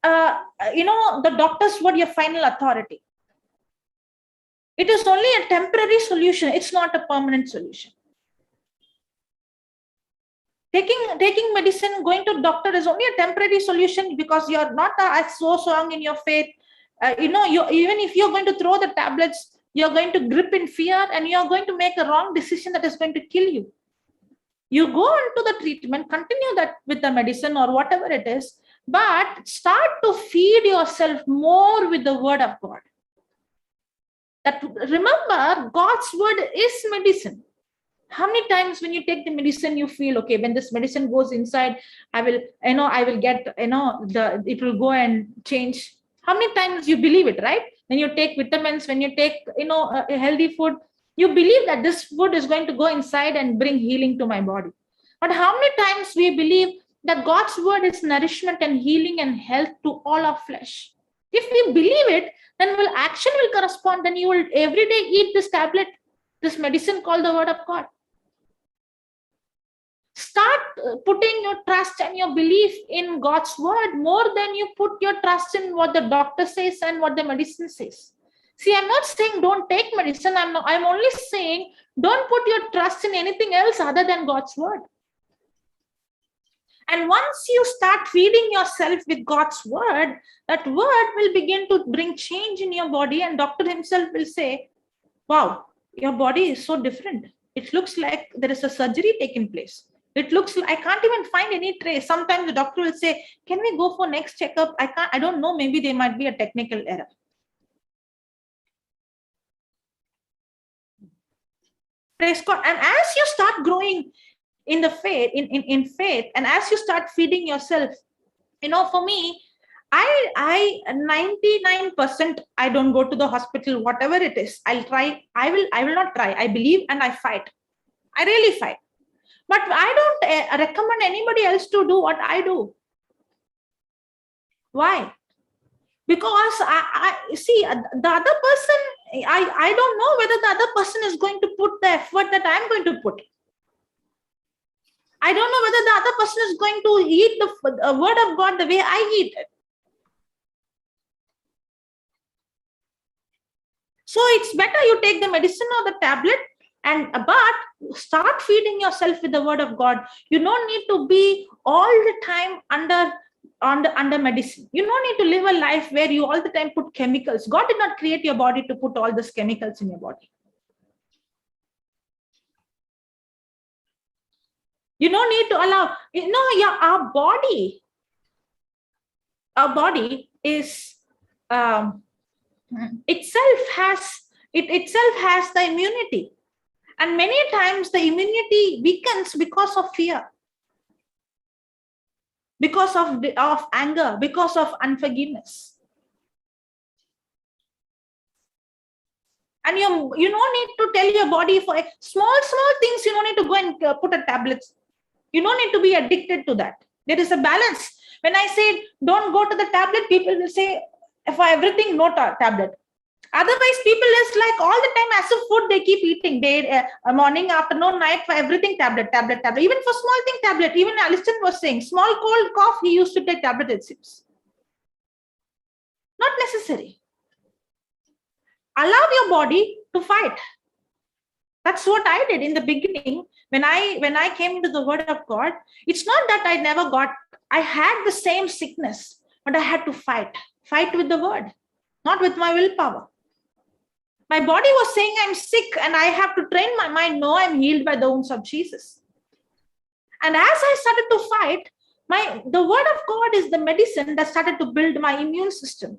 the doctor's word your final authority. It is only a temporary solution. It's not a permanent solution. Taking medicine, going to doctor is only a temporary solution because you're not so strong in your faith. Even if you're going to throw the tablets, you're going to grip in fear and you're going to make a wrong decision that is going to kill you. You go on to the treatment, continue that with the medicine or whatever it is, but start to feed yourself more with the word of God. That remember, God's word is medicine. How many times when you take the medicine, you feel, okay, when this medicine goes inside, I will get, it will go and change. How many times you believe it, right? When you take vitamins, when you take, a healthy food, you believe that this food is going to go inside and bring healing to my body. But how many times we believe that God's word is nourishment and healing and health to all our flesh? If we believe it, then action will correspond. Then you will every day eat this tablet, this medicine called the word of God. Start putting your trust and your belief in God's word more than you put your trust in what the doctor says and what the medicine says. See, I'm not saying don't take medicine. I'm only saying don't put your trust in anything else other than God's word. And once you start feeding yourself with God's word, that word will begin to bring change in your body. And doctor himself will say, wow, your body is so different. It looks like there is a surgery taking place. It looks like I can't even find any trace. Sometimes the doctor will say, can we go for next checkup? I don't know, maybe there might be a technical error. Praise God. And as you start growing in the faith, in faith, and as you start feeding yourself, for me, I 99% I don't go to the hospital, whatever it is. I'll try. I will not try. I believe and I fight. I really fight. But I don't recommend anybody else to do what I do. Why? Because I see the other person, I don't know whether the other person is going to put the effort that I'm going to put. I don't know whether the other person is going to eat the word of God the way I eat it. So it's better you take the medicine or the tablet, but start feeding yourself with the word of God. You don't need to be all the time under medicine. You don't need to live a life where you all the time put chemicals. God did not create your body to put all these chemicals in your body. You don't need to allow, our body is itself has the immunity. And many times the immunity weakens because of fear, because of anger, because of unforgiveness. And you don't need to tell your body for small things. You don't need to go and put a tablet. You don't need to be addicted to that. There is a balance. When I say don't go to the tablet, people will say for everything no tablet. Otherwise, people is like all the time as a food they keep eating. Day, morning, afternoon, night, for everything tablet, tablet, tablet. Even for small thing tablet. Even Aliston was saying small cold cough he used to take tablet. It seems not necessary. Allow your body to fight. That's what I did in the beginning. When I came into the Word of God, it's not that I had the same sickness, but I had to fight with the Word, not with my willpower. My body was saying I'm sick and I have to train my mind. No, I'm healed by the wounds of Jesus. And as I started to fight, the Word of God is the medicine that started to build my immune system.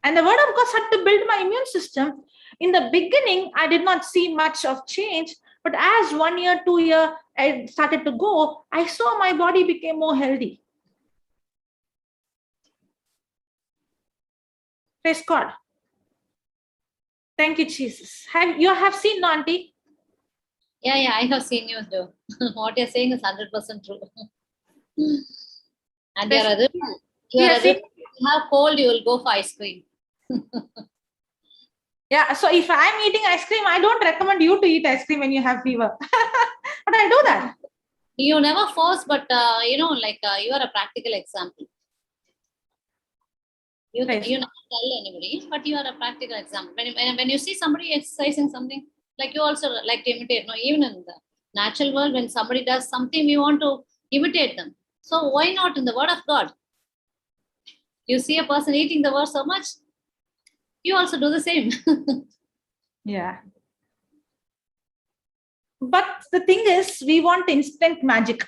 And the Word of God started to build my immune system. In the beginning, I did not see much of change, but as 1 year, 2 years, I started to go, I saw my body became more healthy. Praise God. Thank you, Jesus. You have seen, no, Auntie? Yeah, I have seen you do. What you're saying is 100% true. And you have cold, you will go for ice cream. Yeah, so if I'm eating ice cream, I don't recommend you to eat ice cream when you have fever. But I do that. You never force, but you are a practical example. You never tell anybody, but you are a practical example. When you see somebody exercising something, like you also like to imitate. No, even in the natural world, when somebody does something, we want to imitate them. So why not in the Word of God? You see a person eating the Word so much, you also do the same. Yeah. But the thing is, we want instant magic.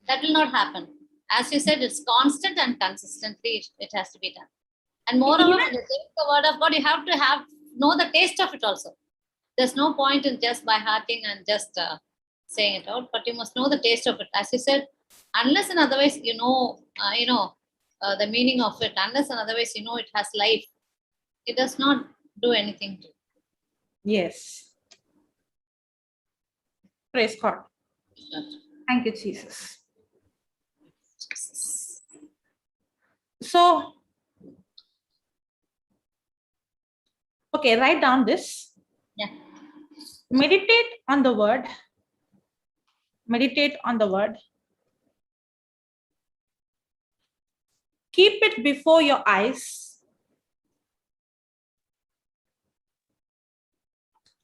That will not happen. As you said, it's constant and consistently it has to be done. And moreover, when you take the Word of God, you have to know the taste of it also. There's no point in just by hearting and just saying it out, but you must know the taste of it. As you said, unless and otherwise you know the meaning of it, unless and otherwise you know it has life, it does not do anything to. Yes. Praise God. Thank you, Jesus. So, okay, write down this. Yeah. Meditate on the Word. Meditate on the Word. Keep it before your eyes.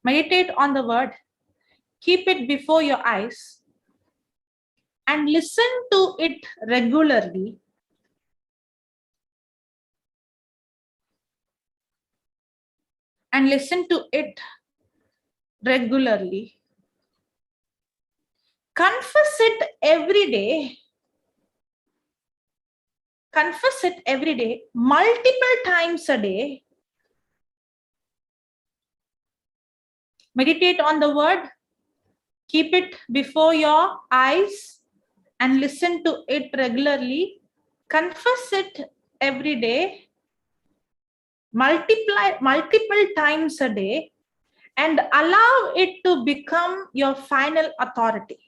Meditate on the Word. Keep it before your eyes. And listen to it regularly. And listen to it regularly. Confess it every day. Confess it every day, multiple times a day. Meditate on the Word. Keep it before your eyes and listen to it regularly. Confess it every day, multiple times a day, and allow it to become your final authority.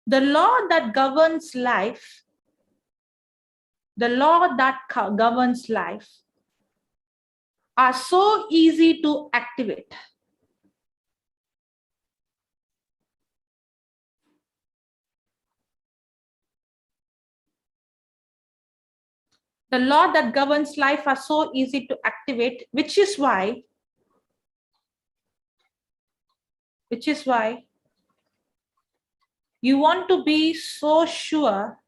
The law that governs life, are so easy to activate. The law that governs life are so easy to activate, which is why you want to be so sure,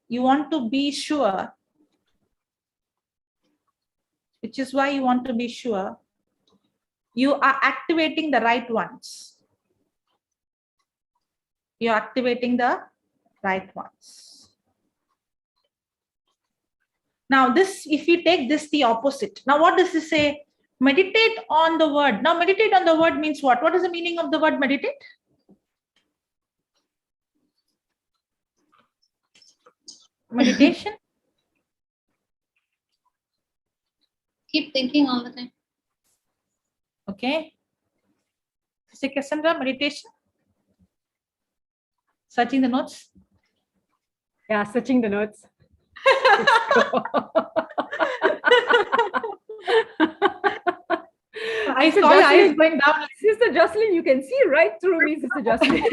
which is why you want to be sure you are activating the right ones. You're activating the right ones. Now this, if you take this the opposite. Now what does this say? Meditate on the Word. Now meditate on the Word means what? What is the meaning of the word meditate? Meditation. keep thinking all the time. Okay. Sister Cassandra, meditation? Searching the notes? Yeah, searching the notes. I saw your eyes going down. Sister Joselin, you can see right through me, Sister Joselin.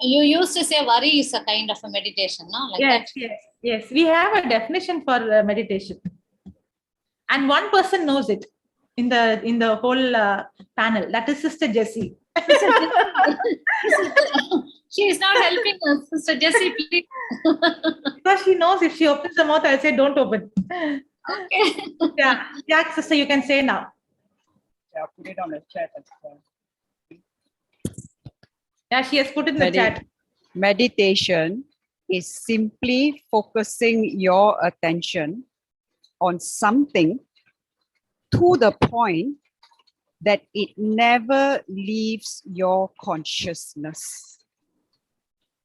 You used to say worry is a kind of a meditation, no? Like yes, that. yes. We have a definition for meditation, and one person knows it in the whole panel. That is Sister Jessie. She is not helping us, Sister Jessie, please. Because she knows if she opens the mouth, I'll say, don't open. Okay. Yeah, sister, you can say now. Yeah, put it on the chat as well. Yeah, she has put it in the chat. Meditation is simply focusing your attention on something to the point that it never leaves your consciousness.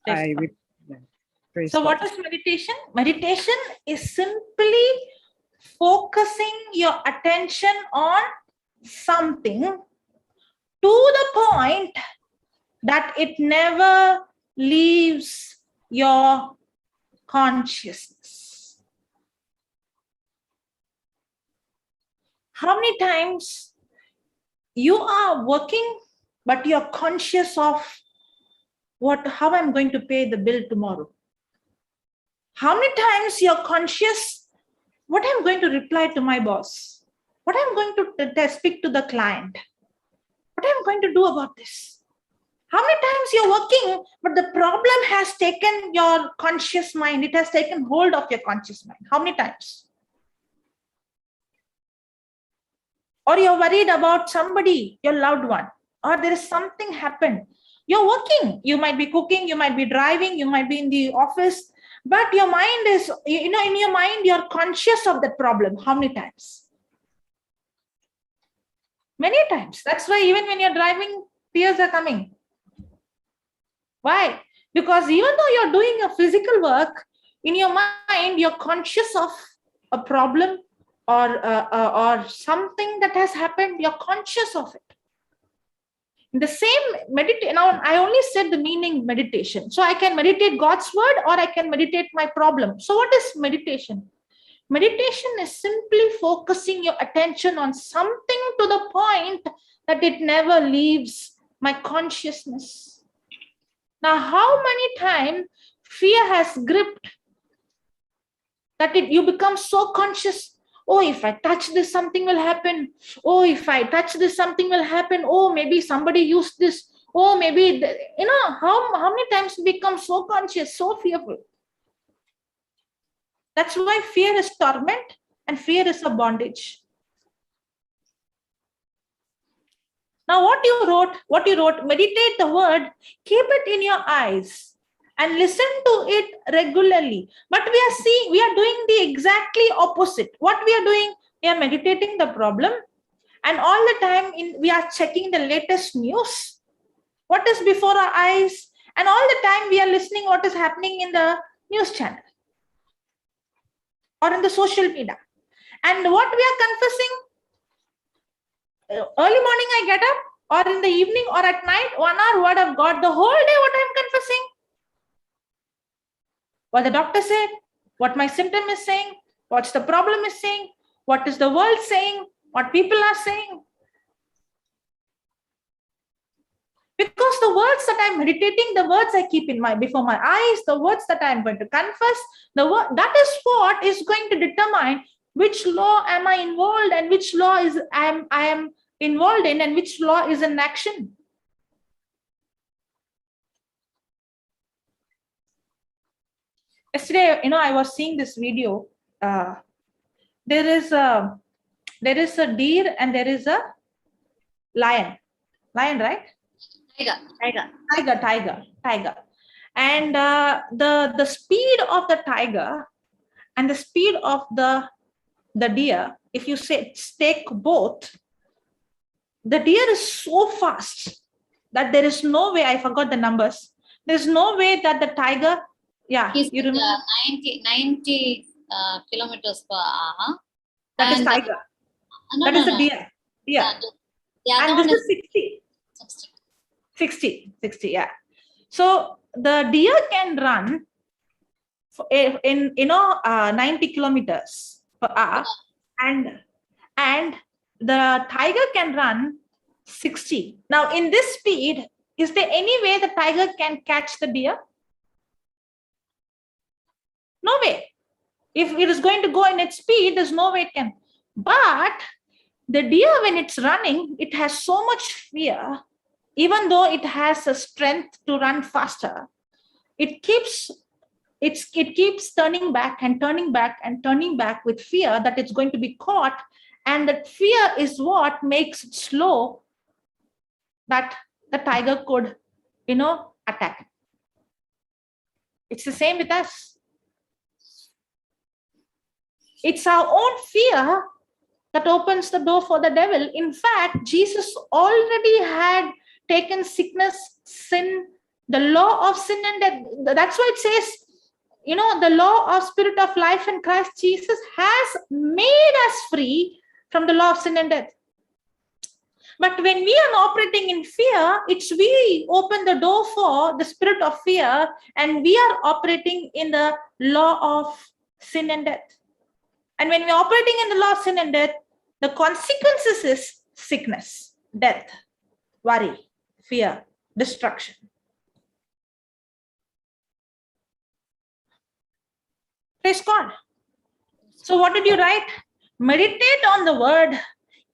So what is meditation? Meditation is simply focusing your attention on something to the point that it never leaves your consciousness. How many times you are working, but you're conscious of how I'm going to pay the bill tomorrow? How many times you're conscious what I'm going to reply to my boss? What I'm going to speak to the client? What I'm going to do about this? How many times you're working, but the problem has taken your conscious mind. It has taken hold of your conscious mind. How many times? Or you're worried about somebody, your loved one, or there is something happened. You're working. You might be cooking, you might be driving, you might be in the office, but your mind is, in your mind, you're conscious of that problem. How many times? Many times. That's why even when you're driving, tears are coming. Why? Because even though you're doing a physical work, in your mind, you're conscious of a problem or something that has happened. You're conscious of it. The same meditation. Now, I only said the meaning meditation. So I can meditate God's word or I can meditate my problem. So what is meditation? Meditation is simply focusing your attention on something to the point that it never leaves my consciousness. Now, how many times fear has gripped that you become so conscious? Oh, if I touch this, something will happen. Oh, if I touch this, something will happen. Oh, maybe somebody used this. Oh, maybe, how many times we become so conscious, so fearful? That's why fear is torment and fear is a bondage. Now, what you wrote, meditate the word, keep it in your eyes and listen to it regularly. But we are doing the exactly opposite. What we are doing, we are meditating the problem and all the time we are checking the latest news, what is before our eyes, and all the time we are listening what is happening in the news channel or in the social media. And what we are confessing, early morning I get up, or in the evening or at night, 1 hour word of God, the whole day what I am confessing. What the doctor said, what my symptom is saying, what's the problem is saying, what is the world saying, what people are saying. Because the words that I'm meditating, the words I keep before my eyes, the words that I'm going to confess, that is what is going to determine which law am I involved and which law I am involved in and which law is in action. Yesterday, I was seeing this video. There is a deer and there is a lion. Lion, right? Tiger. And the speed of the tiger and the speed of the deer, if you take both, the deer is so fast that there is no way, I forgot the numbers, There's no way that the tiger, He's you remember? 90 kilometers per hour. That is And, tiger. No, That no, is the no. deer. Yeah. Yeah, And that this one is 60. 60. 60, yeah. So the deer can run in 90 kilometers per hour, and the tiger can run 60. Now in this speed, is there any way the tiger can catch the deer? No way. If it is going to go in its speed, there's no way it can. But the deer, when it's running, it has so much fear. Even though it has a strength to run faster, it keeps turning back and turning back and turning back with fear that it's going to be caught. And that fear is what makes it slow, that the tiger could, attack. It's the same with us. It's our own fear that opens the door for the devil. In fact, Jesus already had taken sickness, sin, the law of sin and death. That's why it says, the law of spirit of life in Christ Jesus has made us free from the law of sin and death. But when we are operating in fear, it's we open the door for the spirit of fear, and we are operating in the law of sin and death. And when we're operating in the law of sin and death, the consequences is sickness, death, worry, fear, destruction. Praise God. So what did you write? Meditate on the word,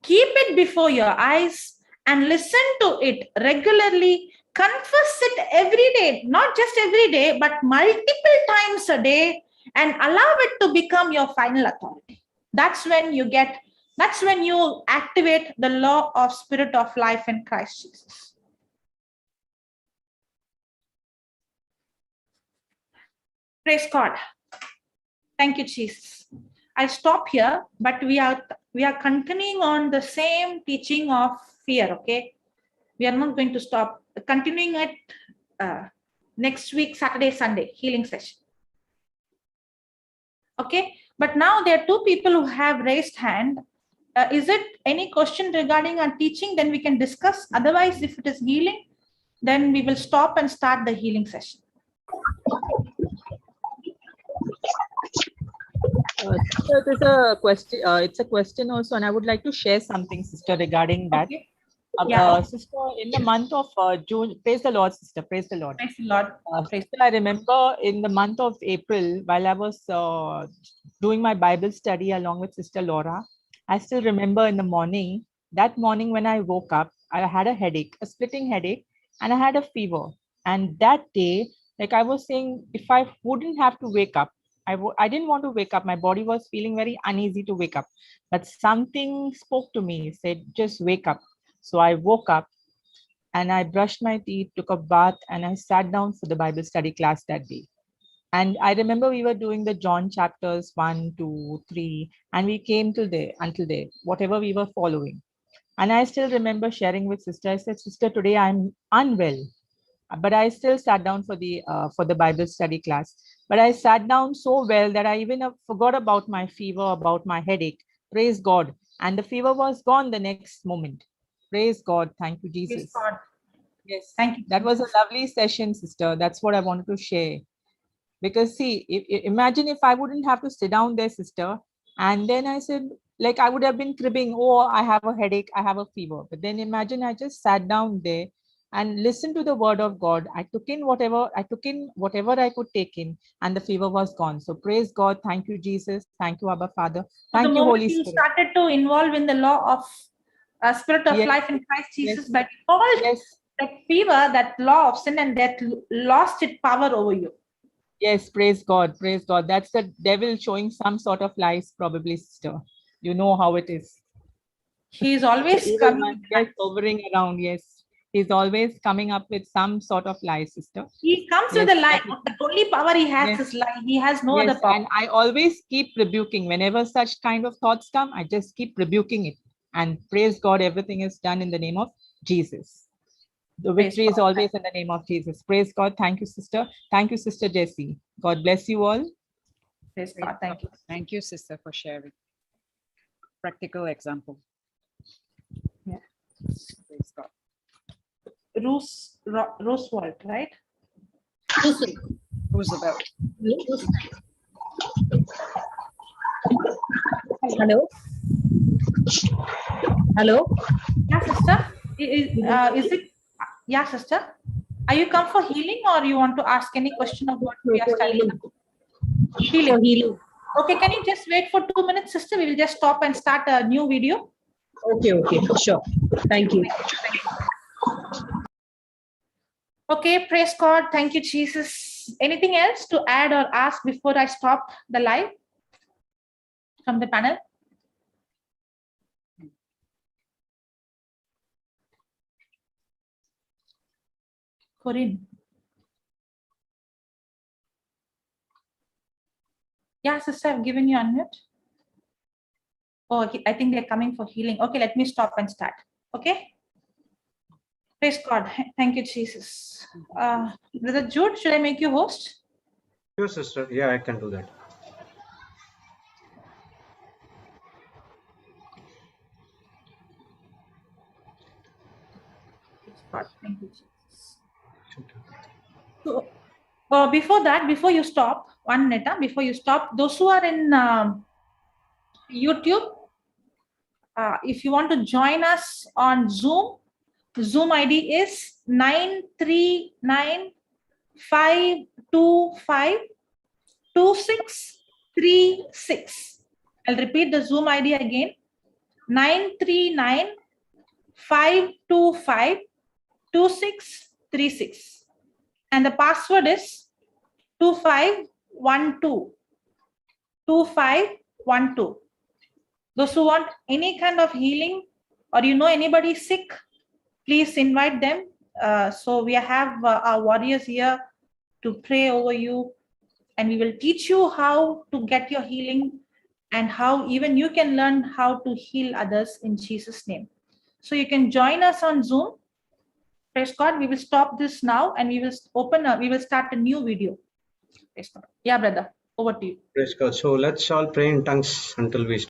keep it before your eyes, and listen to it regularly. Confess it every day, not just every day, but multiple times a day, and allow it to become your final authority. That's when you activate the law of spirit of life in Christ Jesus. Praise God. Thank you, Jesus. I'll stop here, but we are continuing on the same teaching of fear, okay? We are not going to stop. Continuing it next week, Saturday, Sunday, healing session. Okay, but now there are two people who have raised hand. Is it any question regarding our teaching? Then we can discuss. Otherwise, if it is healing, then we will stop and start the healing session. So it is a question. It's a question also, and I would like to share something, sister, regarding that. Okay. Sister, in the month of June, praise the Lord, sister, praise the Lord. Praise the Lord. Sister, I remember in the month of April, while I was doing my Bible study along with Sister Laura, I still remember in the morning, that morning when I woke up, I had a headache, a splitting headache, and I had a fever. And that day, like I was saying, if I wouldn't have to wake up, I didn't want to wake up. My body was feeling very uneasy to wake up. But something spoke to me, said, just wake up. So I woke up and I brushed my teeth, took a bath, and I sat down for the Bible study class that day. And I remember we were doing the John chapters 1, 2, 3, and we came till there, until there, whatever we were following. And I still remember sharing with sister, I said, sister, today I'm unwell. But I still sat down for the Bible study class. But I sat down so well that I even forgot about my fever, about my headache. Praise God. And the fever was gone the next moment. Praise God. Thank you, Jesus. Praise God. Yes. Thank you. That was a lovely session, sister. That's what I wanted to share. Because see, imagine if I wouldn't have to sit down there, sister. And then I said, like I would have been cribbing, oh, I have a headache, I have a fever. But then imagine I just sat down there and listened to the word of God. I took in whatever I could take in, and the fever was gone. So praise God. Thank you, Jesus. Thank you, Abba Father. Thank you, Holy Spirit. You started to involve in the law of spirit of life in Christ Jesus, but all that fever, that law of sin and death lost its power over you. Yes, praise God. Praise God. That's the devil showing some sort of lies, probably, sister. You know how it is. He is always coming. Yes, hovering around. Yes, he's always coming up with some sort of lie, sister. He comes with a lie. The only power he has is lie. He has no other power. And I always keep rebuking. Whenever such kind of thoughts come, I just keep rebuking it. And praise God, everything is done in the name of Jesus. The Praise victory is God. always in the name of Jesus. Praise God. Thank you, sister. Thank you, Sister Jessie. God bless you all. Praise God. Thank you. Thank you, sister, for sharing. Practical example. Yeah. Praise God. Roosevelt, right? Roosevelt. Hello. Hello. Yeah, sister. Is it? Yeah, sister. Are you come for healing or you want to ask any question of what we are studying? Healing. Okay, can you just wait for 2 minutes, sister? We will just stop and start a new video. Okay, sure. Thank you. Okay, praise God. Thank you, Jesus. Anything else to add or ask before I stop the live from the panel? Corinne. Yeah, sister, I've given you unmute. Oh, I think they're coming for healing. Okay, let me stop and start. Okay. Praise God. Thank you, Jesus. Brother Jude, should I make you host? Sure, sister. Yeah, I can do that. Praise God. Thank you, Jesus. So, before that, before you stop, 1 minute, before you stop, those who are in YouTube, if you want to join us on Zoom, Zoom ID is 939-525-2636. I'll repeat the Zoom ID again, 939-525-2636. And the password is 2512. 2512. Those who want any kind of healing or you know anybody sick, please invite them. So we have our warriors here to pray over you, and we will teach you how to get your healing and how even you can learn how to heal others in Jesus' name. So you can join us on Zoom. Praise God. We will stop this now and we will start a new video. Praise God. Yeah, brother, over to you. Praise God. So let's all pray in tongues until we